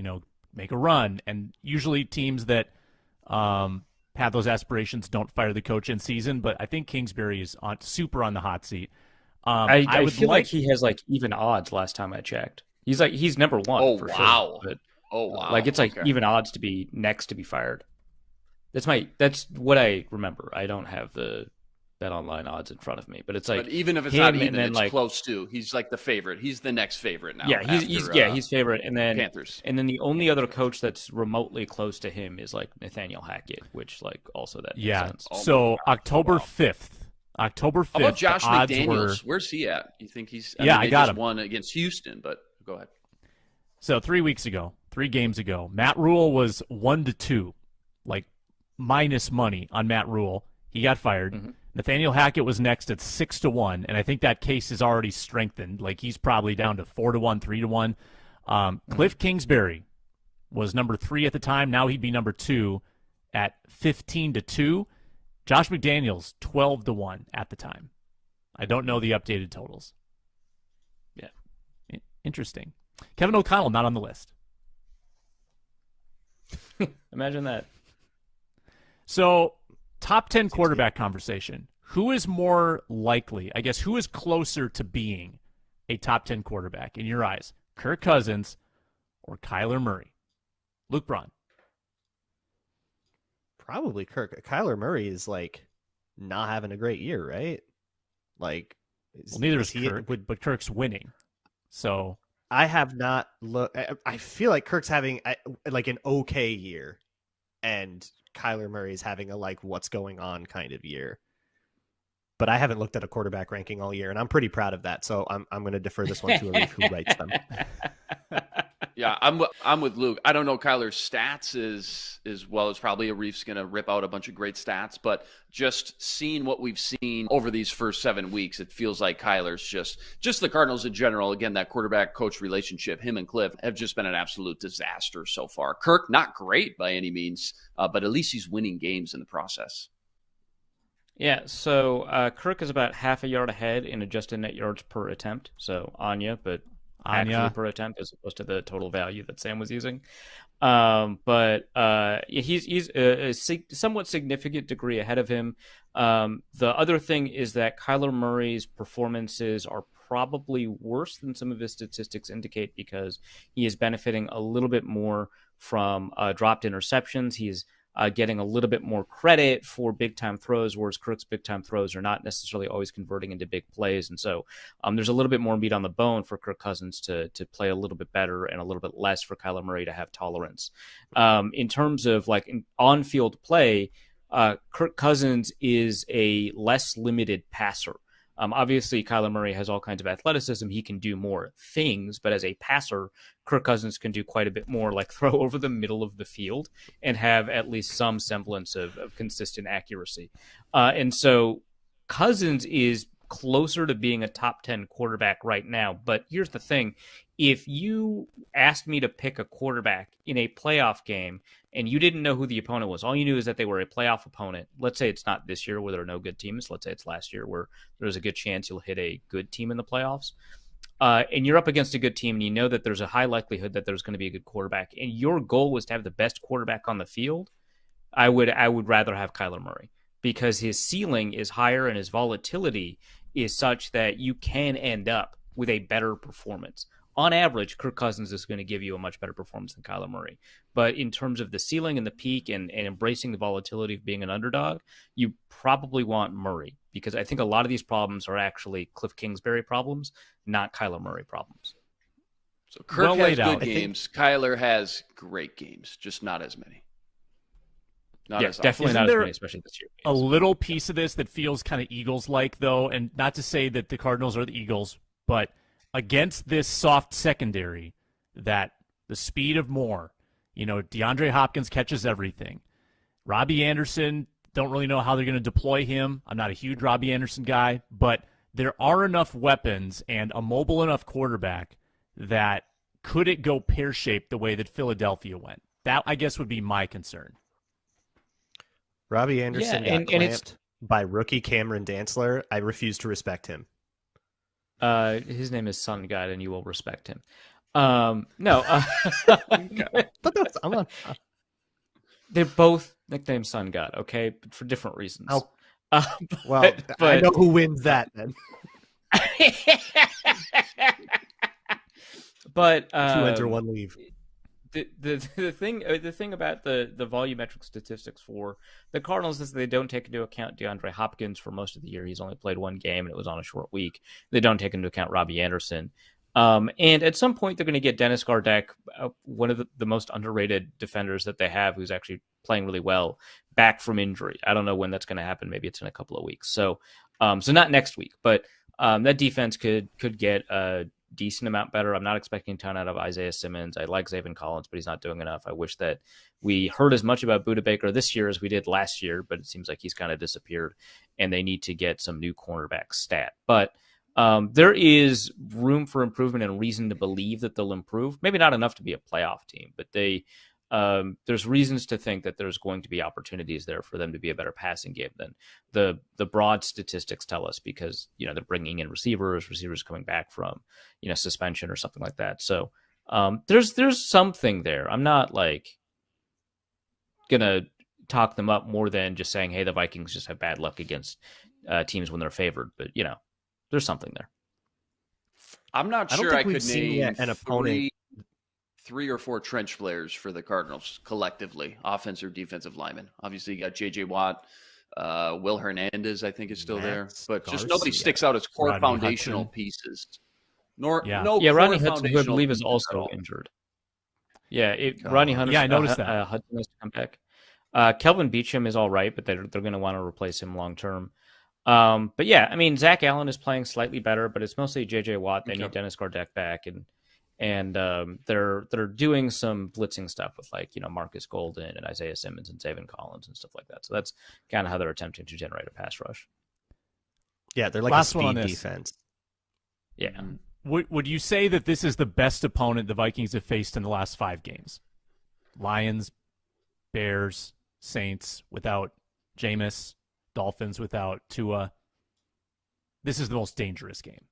make a run. And usually teams that have those aspirations don't fire the coach in season. But I think Kingsbury is super on the hot seat. I feel like he has like even odds. Last time I checked, he's number one. Oh, for wow. Sure, but, Oh wow! Like it's like even odds to be next to be fired. That's what I remember. I don't have the bet online odds in front of me, but it's like, but even if it's not even, it's like, close to. He's like the favorite. He's the next favorite now. Yeah, he's favorite, and then Panthers. And then the only other coach that's remotely close to him is like Nathaniel Hackett, which like also that makes sense. So October 5th. October 5th. How about Josh McDaniels? Were... Where's he at? You think he's? I got him. Won against Houston, but go ahead. So 3 games ago, Matt Rule was 1-2, like minus money on Matt Rule. He got fired. Mm-hmm. Nathaniel Hackett was next at 6-1, and I think that case is already strengthened. Like he's probably down to 4-1, 3-1. Cliff Kingsbury was number 3 at the time. Now he'd be number 2 at 15-2. Josh McDaniels 12-1 at the time. I don't know the updated totals. Yeah, interesting. Kevin O'Connell not on the list. Imagine that. So, top 10 quarterback conversation. Who is more likely, I guess, who is closer to being a top 10 quarterback in your eyes? Kirk Cousins or Kyler Murray? Luke Braun. Probably Kirk. Kyler Murray is like not having a great year, right? Like, neither is Kirk, but Kirk's winning. So I have not looked. I feel like Kirk's having like an okay year, and Kyler Murray is having a like what's going on kind of year. But I haven't looked at a quarterback ranking all year, and I'm pretty proud of that. So I'm going to defer this one to Arif, who writes them. Yeah, I'm with Luke. I don't know Kyler's stats as well as probably Arif's going to rip out a bunch of great stats, but just seeing what we've seen over these first 7 weeks, it feels like Kyler's just the Cardinals in general. Again, that quarterback-coach relationship, him and Cliff, have just been an absolute disaster so far. Kirk, not great by any means, but at least he's winning games in the process. Yeah, so Kirk is about half a yard ahead in adjusted net yards per attempt. So Anya, but actually per attempt as opposed to the total value that Sam was using. But he's a somewhat significant degree ahead of him. The other thing is that Kyler Murray's performances are probably worse than some of his statistics indicate because he is benefiting a little bit more from dropped interceptions. He's getting a little bit more credit for big-time throws, whereas Kirk's big-time throws are not necessarily always converting into big plays. And so there's a little bit more meat on the bone for Kirk Cousins to play a little bit better and a little bit less for Kyler Murray to have tolerance. In terms of on-field play, Kirk Cousins is a less limited passer. Obviously, Kyler Murray has all kinds of athleticism. He can do more things, but as a passer, Kirk Cousins can do quite a bit more, like throw over the middle of the field and have at least some semblance of consistent accuracy. And so Cousins is closer to being a top 10 quarterback right now. But here's the thing. If you asked me to pick a quarterback in a playoff game and you didn't know who the opponent was, all you knew is that they were a playoff opponent. Let's say it's not this year where there are no good teams. Let's say it's last year where there's a good chance you'll hit a good team in the playoffs. And you're up against a good team and you know that there's a high likelihood that there's going to be a good quarterback. And your goal was to have the best quarterback on the field. I would rather have Kyler Murray because his ceiling is higher and his volatility is such that you can end up with a better performance. On average, Kirk Cousins is going to give you a much better performance than Kyler Murray. But in terms of the ceiling and the peak and embracing the volatility of being an underdog, you probably want Murray because I think a lot of these problems are actually Cliff Kingsbury problems, not Kyler Murray problems. So Kirk has good games. Kyler has great games, just not as many. Definitely not as many, especially this year. A little piece of this that feels kind of Eagles-like, though, and not to say that the Cardinals are the Eagles, but against this soft secondary, that the speed of Moore, DeAndre Hopkins catches everything. Robbie Anderson, don't really know how they're going to deploy him. I'm not a huge Robbie Anderson guy, but there are enough weapons and a mobile enough quarterback that could it go pear-shaped the way that Philadelphia went? That, I guess, would be my concern. Robbie Anderson got clamped by rookie Cameron Dantzler. I refuse to respect him. His name is Sun God, and you will respect him. No. They're both nicknamed Sun God, okay? But for different reasons. Oh. But I know who wins that, then. But 2 enter, 1 leave. The thing about the volumetric statistics for the Cardinals is they don't take into account DeAndre Hopkins for most of the year. He's only played one game and it was on a short week. They don't take into account Robbie Anderson. And at some point they're going to get Dennis Gardeck, one of the most underrated defenders that they have, who's actually playing really well, back from injury. I don't know when that's going to happen. Maybe it's in a couple of weeks. So not next week, but that defense could get a decent amount better. I'm not expecting a ton out of Isaiah Simmons. I like Zaven Collins, but he's not doing enough. I wish that we heard as much about Budda Baker this year as we did last year, but it seems like he's kind of disappeared, and they need to get some new cornerback stat. But there is room for improvement and reason to believe that they'll improve. Maybe not enough to be a playoff team, but there's reasons to think that there's going to be opportunities there for them to be a better passing game than the broad statistics tell us, because they're bringing in receivers coming back from suspension or something like that. So there's something there. I'm not gonna talk them up more than just saying, hey, the Vikings just have bad luck against teams when they're favored, but there's something there. I'm not sure I could name an opponent. Three or four trench players for the Cardinals collectively, offensive or defensive linemen. Obviously, you got J.J. Watt, Will Hernandez, I think is still there, but just nobody sticks out as core Rodney foundational Hudson. pieces. Rodney Hudson, who I believe is also injured. Rodney Hudson. Yeah, I noticed that. Hudson has to come back. Kelvin Beachum is all right, but they're going to want to replace him long term. But Zach Allen is playing slightly better, but it's mostly J.J. Watt. They need Dennis Gardeck back, and And they're doing some blitzing stuff with like, Marcus Golden and Isaiah Simmons and Zaven Collins and stuff like that. So that's kind of how they're attempting to generate a pass rush. Yeah, they're like Last a one on speed this. defense. Yeah. Would you say that this is the best opponent the Vikings have faced in the last 5 games? Lions, Bears, Saints without Jameis, Dolphins without Tua. This is the most dangerous game.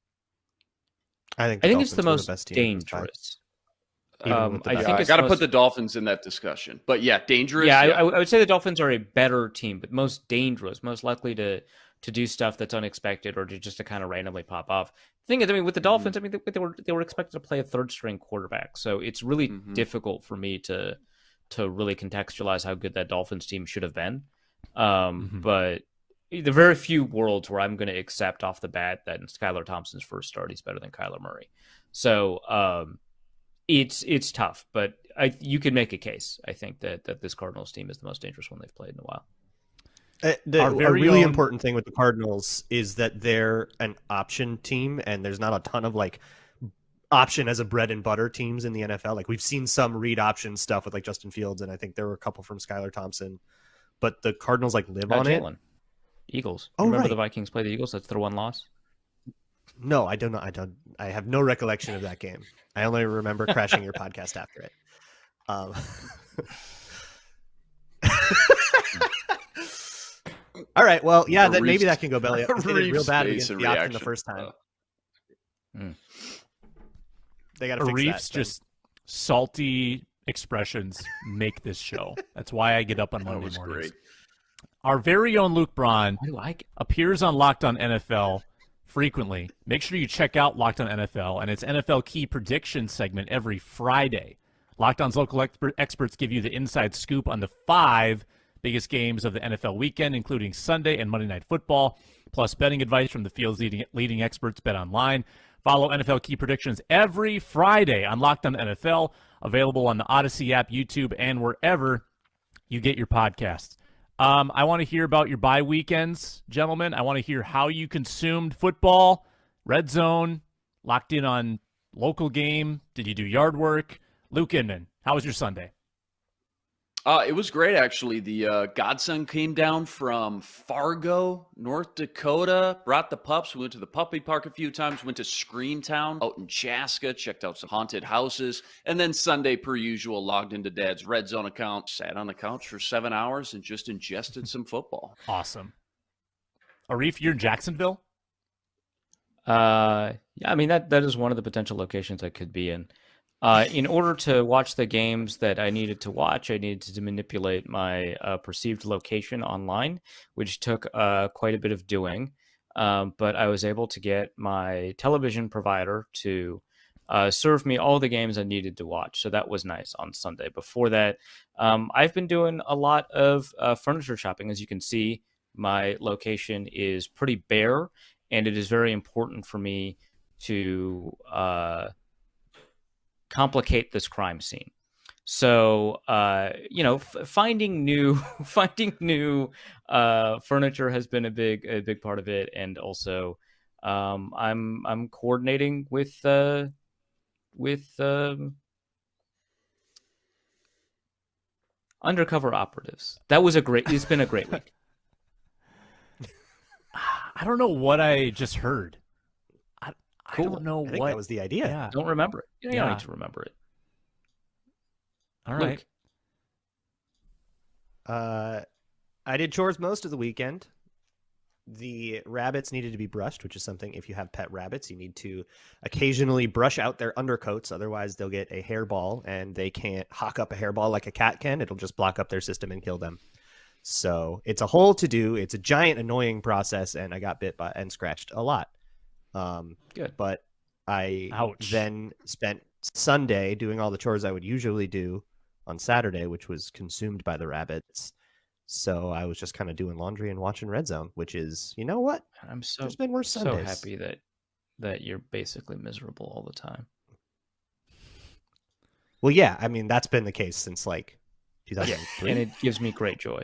I think it's the most dangerous. I got to put the Dolphins in that discussion. But yeah, dangerous. Yeah, I would say the Dolphins are a better team, but most dangerous, most likely to do stuff that's unexpected or to kind of randomly pop off. The thing is, with the Dolphins, they were expected to play a third string quarterback, so it's really difficult for me to really contextualize how good that Dolphins team should have been. But there are very few worlds where I'm going to accept off the bat that in Skylar Thompson's first start, he's better than Kyler Murray. So it's tough, but you could make a case, I think, that this Cardinals team is the most dangerous one they've played in a while. A really important thing with the Cardinals is that they're an option team, and there's not a ton of like option as a bread and butter teams in the NFL. Like we've seen some read option stuff with like Justin Fields, and I think there were a couple from Skylar Thompson, but the Cardinals like live on Jalen. it. Eagles. Oh, Remember right. the Vikings play the Eagles? That's their one loss. No, I don't know. I have no recollection of that game. I only remember crashing your podcast after it. All right. Well, yeah, then maybe that can go belly up. They did real bad against the option the first time. They got to fix Arif's that. just salty expressions make this show. That's why I get up on Monday mornings. Great. Our very own Luke Braun I like it. appears on Locked On NFL frequently. Make sure you check out Locked On NFL and its NFL Key Prediction segment every Friday. Locked On's local experts give you the inside scoop on the 5 biggest games of the NFL weekend, including Sunday and Monday Night Football, plus betting advice from the field's leading experts, Bet Online. Follow NFL Key Predictions every Friday on Locked On NFL, available on the Odyssey app, YouTube, and wherever you get your podcasts. I want to hear about your bye weekends, gentlemen. I want to hear how you consumed football, red zone, locked in on local game. Did you do yard work? Luke Inman, how was your Sunday? It was great, actually. The godson came down from Fargo, North Dakota, brought the pups. We went to the puppy park a few times, went to Screamtown out in Chaska, checked out some haunted houses, and then Sunday, per usual, logged into Dad's Red Zone account, sat on the couch for 7 hours, and just ingested some football. Awesome. Arif, you're in Jacksonville? Yeah, that is one of the potential locations I could be in. In order to watch the games that I needed to watch, I needed to manipulate my perceived location online, which took quite a bit of doing. But I was able to get my television provider to serve me all the games I needed to watch. So that was nice on Sunday. Before that, I've been doing a lot of furniture shopping. As you can see, my location is pretty bare, and it is very important for me to complicate this crime scene. So, finding new furniture has been a big part of it, and also, I'm coordinating with undercover operatives. It's been a great week. I don't know what I just heard. Cool. I don't know I think what that was the idea. Yeah. Don't remember it. You don't need to remember it. All right. Luke. I did chores most of the weekend. The rabbits needed to be brushed, which is something, if you have pet rabbits, you need to occasionally brush out their undercoats. Otherwise, they'll get a hairball, and they can't hawk up a hairball like a cat can. It'll just block up their system and kill them. So it's a whole to-do. It's a giant, annoying process, and I got bit by and scratched a lot. Good. But I Ouch. then spent Sunday doing all the chores I would usually do on Saturday, which was consumed by the rabbits. So I was just kind of doing laundry and watching Red Zone, which is, you know what? I'm There's been worse so Sundays. happy that you're basically miserable all the time. Well, yeah, that's been the case since like 2003. And it gives me great joy.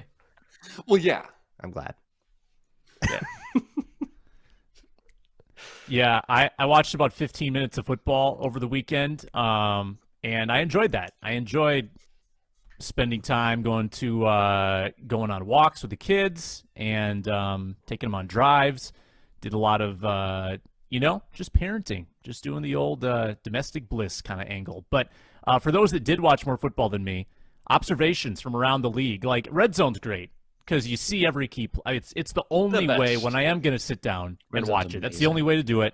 Well, yeah. I'm glad. Yeah. Yeah, I watched about 15 minutes of football over the weekend, and I enjoyed that. I enjoyed spending time going on walks with the kids and taking them on drives. Did a lot of just parenting, just doing the old domestic bliss kind of angle. But for those that did watch more football than me, observations from around the league, like Red Zone's great because you see every key. It's the only way when I am going to sit down and watch it. That's the only way to do it.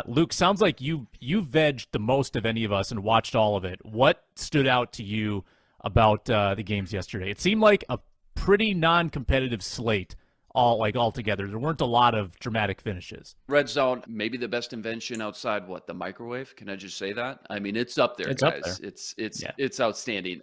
Luke, sounds like you vegged the most of any of us and watched all of it. What stood out to you about the games yesterday? It seemed like a pretty non-competitive slate altogether. There weren't a lot of dramatic finishes. Red Zone, maybe the best invention outside the microwave. Can I just say that? I mean, it's up there, It's guys. up there. It's outstanding.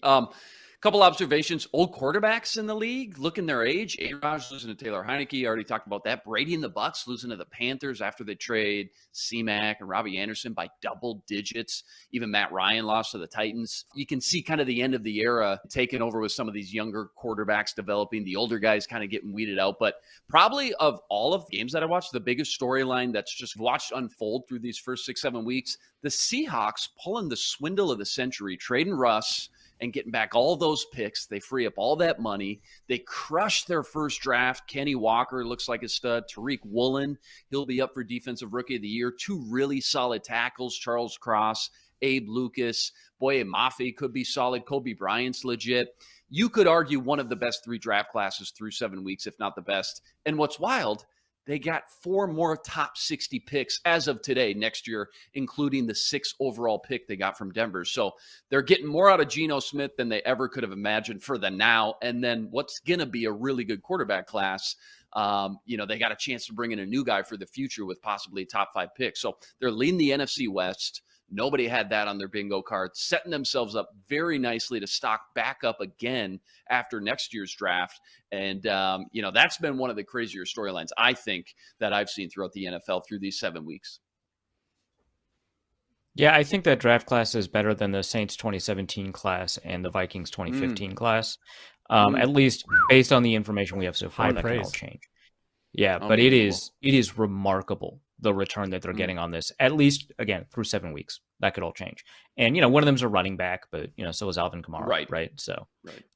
Couple observations. Old quarterbacks in the league, looking their age. A-Raj losing to Taylor Heineke. Already talked about that. Brady and the Bucks losing to the Panthers after they trade C-Mac and Robbie Anderson by double digits. Even Matt Ryan lost to the Titans. You can see kind of the end of the era taking over with some of these younger quarterbacks developing. The older guys kind of getting weeded out. But probably of all of the games that I watched, the biggest storyline that's just watched unfold through these first 6-7 weeks, the Seahawks pulling the swindle of the century, trading Russ and getting back all those picks. They free up all that money. They crush their first draft. Kenny Walker looks like a stud. Tariq Woolen, he'll be up for Defensive Rookie of the Year. 2 really solid tackles, Charles Cross, Abe Lucas. Boye Mafe could be solid. Kobe Bryant's legit. You could argue one of the best 3 draft classes through 7 weeks, if not the best. And what's wild, they got 4 more top 60 picks as of today next year, including the 6th overall pick they got from Denver. So they're getting more out of Geno Smith than they ever could have imagined for the now. And then what's going to be a really good quarterback class. They got a chance to bring in a new guy for the future with possibly a top 5 pick. So they're leading the NFC West. Nobody had that on their bingo card, setting themselves up very nicely to stock back up again after next year's draft. And, that's been one of the crazier storylines, I think, that I've seen throughout the NFL through these 7 weeks. Yeah, I think that draft class is better than the Saints 2017 class and the Vikings 2015 class, at least based on the information we have so far. High that praise. can all change. Yeah, but it is remarkable, the return that they're getting on this, at least, again, through 7 weeks. That could all change. And, one of them's a running back, but, so is Alvin Kamara. Right. So,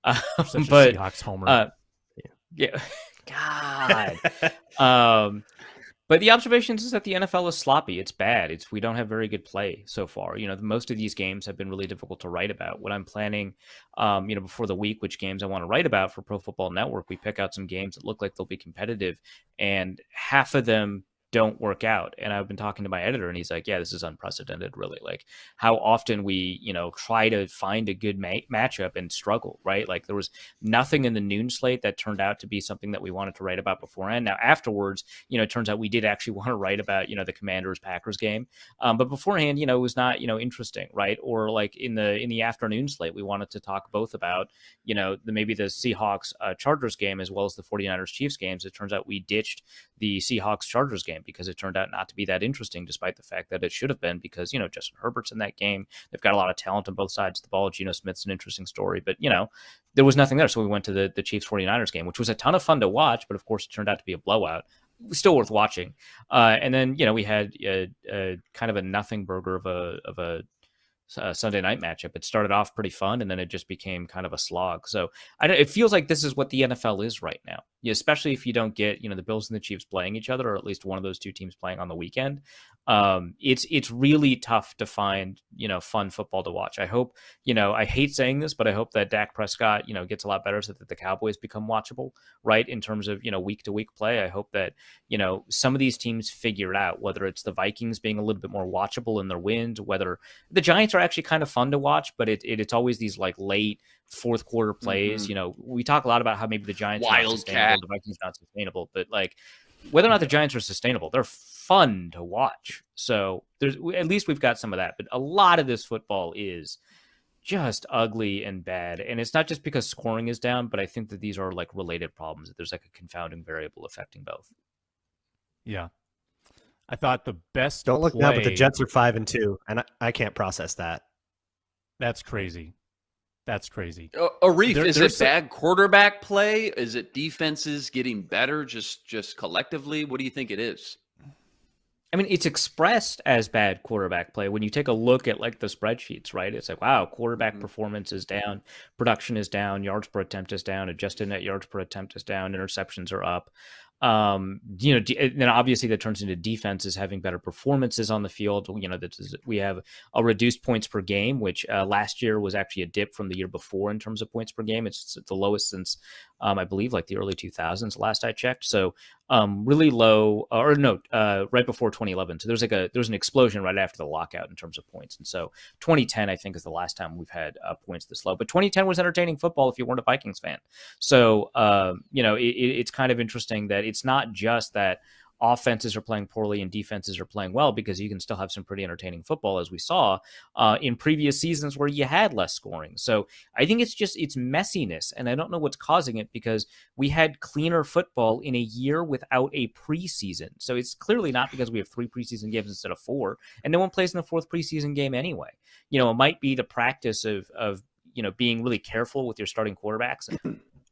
Such a but Seahawks homer. yeah, God. But the observations is that the NFL is sloppy. It's bad. We don't have very good play so far. Most of these games have been really difficult to write about. What I'm planning, before the week, which games I want to write about for Pro Football Network, we pick out some games that look like they'll be competitive, and half of them don't work out. And I've been talking to my editor, and he's like, yeah, this is unprecedented, really. Like, how often we, try to find a good matchup and struggle, right? Like, there was nothing in the noon slate that turned out to be something that we wanted to write about beforehand. Now, afterwards, it turns out we did actually want to write about, the Commanders-Packers game. But beforehand, it was not, interesting, right? Or like in the afternoon slate, we wanted to talk both about, maybe the Seahawks-Chargers game as well as the 49ers-Chiefs games. It turns out we ditched the Seahawks-Chargers game because it turned out not to be that interesting, despite the fact that it should have been, because, Justin Herbert's in that game. They've got a lot of talent on both sides of the ball. Geno Smith's an interesting story, but, there was nothing there. So we went to the Chiefs 49ers game, which was a ton of fun to watch, but of course it turned out to be a blowout. Still worth watching. And then, we had a kind of a nothing burger of a Sunday night matchup. It started off pretty fun, and then it just became kind of a slog. So it feels like this is what the NFL is right now, especially if you don't get, the Bills and the Chiefs playing each other, or at least one of those two teams playing on the weekend. It's really tough to find, fun football to watch. I hope, I hate saying this, but I hope that Dak Prescott, gets a lot better so that the Cowboys become watchable, right? In terms of, week to week play. I hope that, some of these teams figure it out, whether it's the Vikings being a little bit more watchable in their wins, whether the Giants are actually kind of fun to watch, but it's always these like late fourth quarter plays. We talk a lot about how maybe the Giants are not sustainable, the Vikings not sustainable, but like whether or not the Giants are sustainable, they're fun to watch. So at least we've got some of that, but a lot of this football is just ugly and bad. And it's not just because scoring is down, but I think that these are like related problems. There's like a confounding variable affecting both. Yeah. I thought the best Don't look now, but the Jets are 5-2, and I can't process that. That's crazy. That's crazy. Arif, is it bad quarterback play? Is it defenses getting better just collectively? What do you think it is? I mean, it's expressed as bad quarterback play when you take a look at like the spreadsheets, right? It's like, wow, quarterback performance is down, production is down, yards per attempt is down, adjusted net yards per attempt is down, interceptions are up. Then obviously that turns into defenses having better performances on the field. We have a reduced points per game, which last year was actually a dip from the year before in terms of points per game. It's the lowest since I believe like the early 2000s last I checked. So really low, right before 2011. So there's an explosion right after the lockout in terms of points. And so 2010, I think, is the last time we've had points this low. But 2010 was entertaining football if you weren't a Vikings fan. So, it's kind of interesting that it's not just that offenses are playing poorly and defenses are playing well, because you can still have some pretty entertaining football, as we saw in previous seasons where you had less scoring. So I think it's messiness, and I don't know what's causing it, because we had cleaner football in a year without a preseason. So it's clearly not because we have 3 preseason games instead of 4, and no one plays in the 4th preseason game anyway. It might be the practice of being really careful with your starting quarterbacks.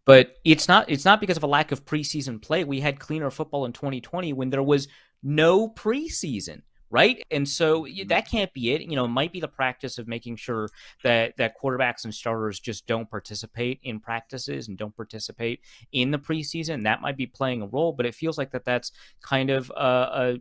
But it's not because of a lack of preseason play. We had cleaner football in 2020 when there was no preseason, right? And so that can't be it. It might be the practice of making sure that quarterbacks and starters just don't participate in practices and don't participate in the preseason. That might be playing a role, but it feels like that's kind of a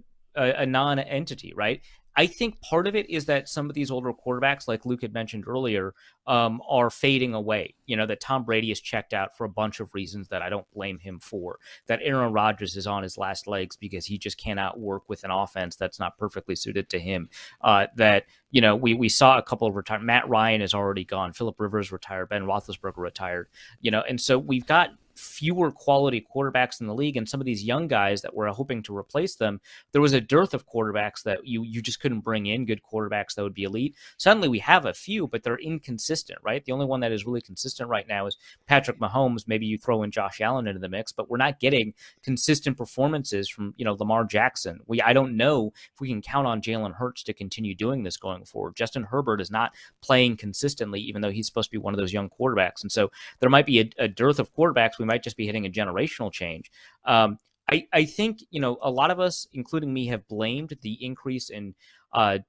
non-entity, right? I think part of it is that some of these older quarterbacks, like Luke had mentioned earlier, are fading away. That Tom Brady is checked out for a bunch of reasons that I don't blame him for. That Aaron Rodgers is on his last legs because he just cannot work with an offense that's not perfectly suited to him. We saw a couple of retire. Matt Ryan is already gone. Phillip Rivers retired. Ben Roethlisberger retired. And so we've got fewer quality quarterbacks in the league, and some of these young guys that were hoping to replace them, there was a dearth of quarterbacks that you just couldn't bring in good quarterbacks that would be elite. Suddenly we have a few, but they're inconsistent, right? The only one that is really consistent right now is Patrick Mahomes. Maybe you throw in Josh Allen into the mix, but we're not getting consistent performances from Lamar Jackson. I don't know if we can count on Jalen Hurts to continue doing this going forward. Justin Herbert is not playing consistently, even though he's supposed to be one of those young quarterbacks. And so there might be a dearth of quarterbacks. We might just be hitting a generational change. I think, a lot of us, including me, have blamed the increase in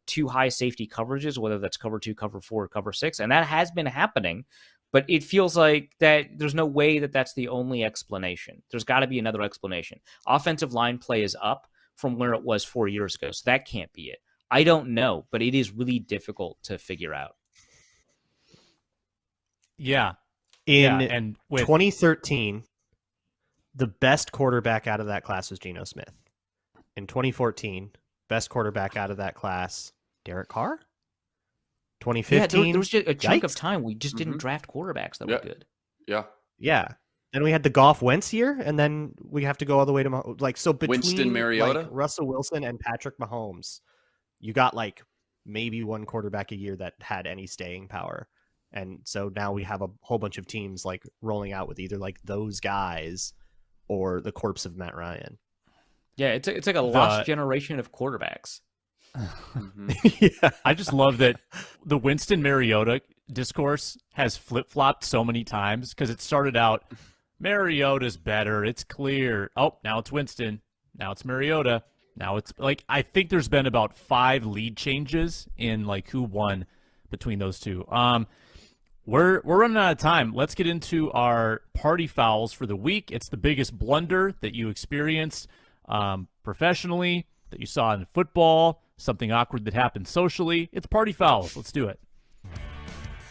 too high safety coverages, whether that's cover 2, cover 4, or cover 6. And that has been happening, but it feels like that there's no way that that's the only explanation. There's got to be another explanation. Offensive line play is up from where it was 4 years ago. So that can't be it. I don't know, but it is really difficult to figure out. Yeah. In 2013, the best quarterback out of that class was Geno Smith. In 2014, best quarterback out of that class, Derek Carr. 2015, yeah, there was just a chunk of time we just didn't draft quarterbacks that were good. Yeah. Then we had the Goff Wentz year, and then we have to go all the way to between Winston Mariota, Russell Wilson, and Patrick Mahomes, you got maybe one quarterback a year that had any staying power. And so now we have a whole bunch of teams rolling out with either those guys or the corpse of Matt Ryan. Yeah, it's like a lost generation of quarterbacks. Yeah. I just love that the Winston Mariota discourse has flip-flopped so many times, because it started out, Mariota's better, it's clear. Oh, now it's Winston. Now it's Mariota. Now it's I think there's been about 5 lead changes in who won between those two. We're running out of time. Let's get into our party fouls for the week. It's the biggest blunder that you experienced professionally, that you saw in football, something awkward that happened socially. It's party fouls. Let's do it.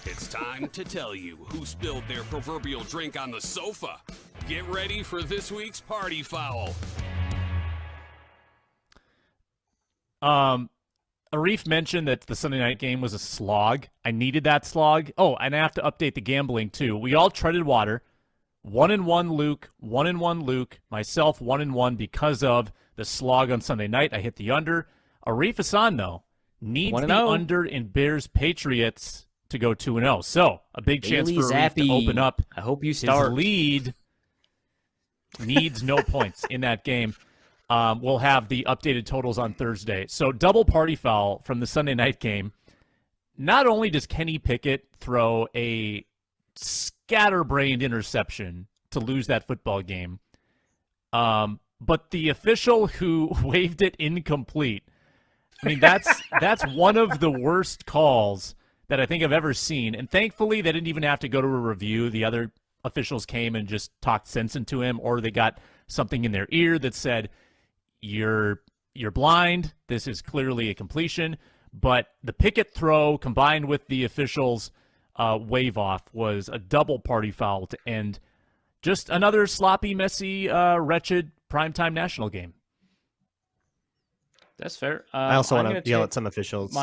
It's time to tell you who spilled their proverbial drink on the sofa. Get ready for this week's party foul. Arif mentioned that the Sunday night game was a slog. I needed that slog. Oh, and I have to update the gambling too. We all treaded water. 1-1 Luke, 1-1 Luke, myself 1-1 because of the slog on Sunday night. I hit the under. Arif Hasan, though, needs the under in Bears Patriots to go 2-0. So a big chance for Arif to open up. I hope you start. His lead. Needs no points in that game. We'll have the updated totals on Thursday. So double party foul from the Sunday night game. Not only does Kenny Pickett throw a scatterbrained interception to lose that football game, but the official who waved it incomplete. I mean, that's one of the worst calls that I think I've ever seen. And thankfully, they didn't even have to go to a review. The other officials came and just talked sense into him, or they got something in their ear that said, you're blind. This is clearly a completion. But the picket throw combined with the officials' wave off was a double party foul to end just another sloppy, messy, wretched primetime national game. That's fair. I also want to yell at some officials.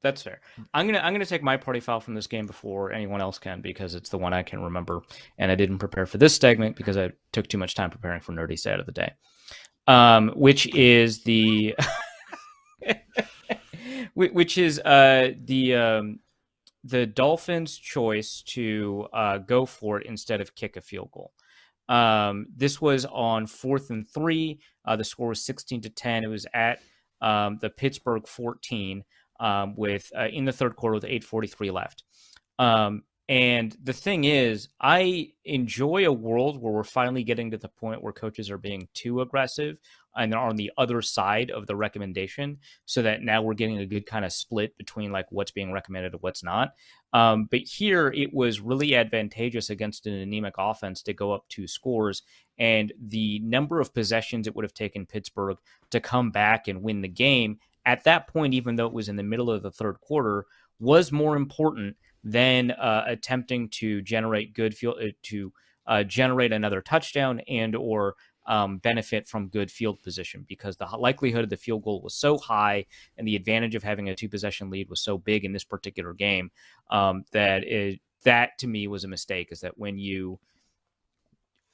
That's fair. I'm gonna take my party foul from this game before anyone else can, because it's the one I can remember, and I didn't prepare for this segment because I took too much time preparing for Nerdy Stat of the Day, which is the the Dolphins' choice to go for it instead of kick a field goal. This was on 4th and 3. The score was 16-10. It was at the Pittsburgh 14 with in the third quarter with 8:43 left. And the thing is, I enjoy a world where we're finally getting to the point where coaches are being too aggressive and they're on the other side of the recommendation, so that now we're getting a good kind of split between like what's being recommended and what's not. But here it was really advantageous against an anemic offense to go up 2 scores, and the number of possessions it would have taken Pittsburgh to come back and win the game at that point, even though it was in the middle of the third quarter, was more important than attempting to generate generate another touchdown and or benefit from good field position, because the likelihood of the field goal was so high and the advantage of having a 2-possession lead was so big in this particular game that to me was a mistake. Is that when the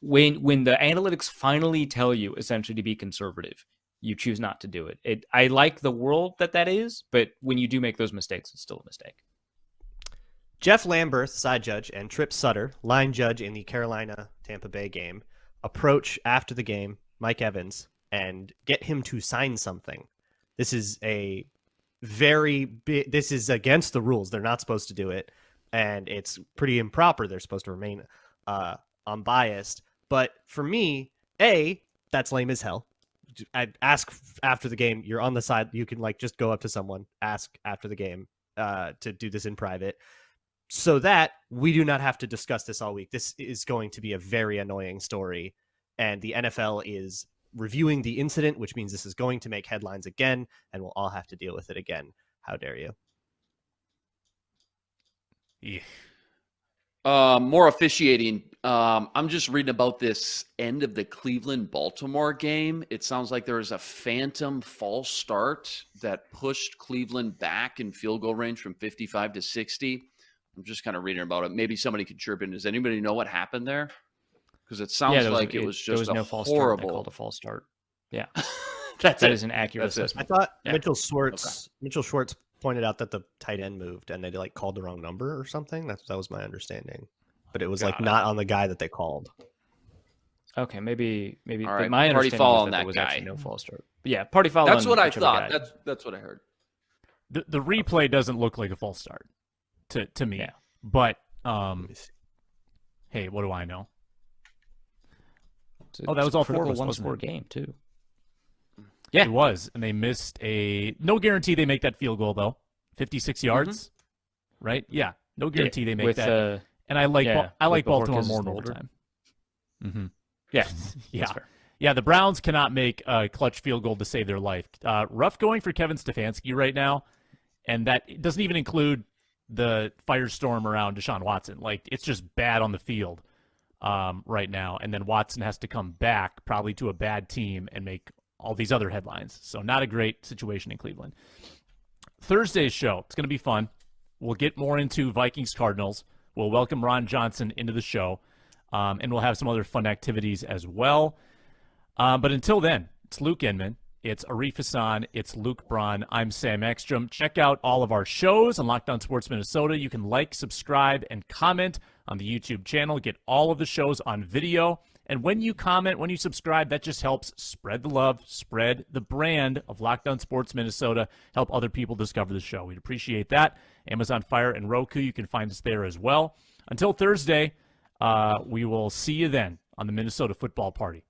analytics finally tell you essentially to be conservative, you choose not to do it. I like the world that is, but when you do make those mistakes, it's still a mistake. Jeff Lamberth, side judge, and Trip Sutter, line judge in the Carolina-Tampa Bay game, approach after the game Mike Evans and get him to sign something. This is this is against the rules. They're not supposed to do it, and it's pretty improper. They're supposed to remain unbiased. But for me, that's lame as hell. I'd ask after the game. You're on the side. You can just go up to someone, ask after the game to do this in private, so that we do not have to discuss this all week. This is going to be a very annoying story, and the NFL is reviewing the incident, which means this is going to make headlines again, and we'll all have to deal with it again. How dare you? Yeah. More officiating. I'm just reading about this end of the Cleveland-Baltimore game. It sounds like there was a phantom false start that pushed Cleveland back in field goal range from 55 to 60. I'm just kind of reading about it. Maybe somebody could chirp in. Does anybody know what happened there? Because it sounds like it was just a no false horrible. Start. They called a false start. Yeah, that is an accurate assessment. I thought Mitchell Schwartz pointed out that the tight end moved and they called the wrong number or something. That was my understanding, but it was not on the guy that they called. Okay, maybe. Right, my party understanding foul was on that that there was guy. actually no false start. But yeah, party foul. That's on what I whichever thought. guy. That's what I heard. The replay doesn't look like a false start to me. Yeah. But hey, what do I know? That was all 4 of us. One-score game too. Yeah, it was, and they missed no guarantee they make that field goal though. 56 yards, right? Yeah, no guarantee they make that. And I like Baltimore more in overtime. Mm-hmm. Yeah, yeah, yeah. The Browns cannot make a clutch field goal to save their life. Rough going for Kevin Stefanski right now, and that doesn't even include the firestorm around Deshaun Watson. It's just bad on the field right now, and then Watson has to come back probably to a bad team and make all these other headlines. So not a great situation in Cleveland. Thursday's show, it's going to be fun. We'll get more into Vikings Cardinals. We'll welcome Ron Johnson into the show, and we'll have some other fun activities as well. But until then, it's Luke Inman. It's Arif Hasan. It's Luke Braun. I'm Sam Ekstrom. Check out all of our shows on Locked On Sports Minnesota. You can subscribe, and comment on the YouTube channel. Get all of the shows on video. And when you comment, when you subscribe, that just helps spread the love, spread the brand of Locked On Sports Minnesota, help other people discover the show. We'd appreciate that. Amazon Fire and Roku, you can find us there as well. Until Thursday, we will see you then on the Minnesota Football Party.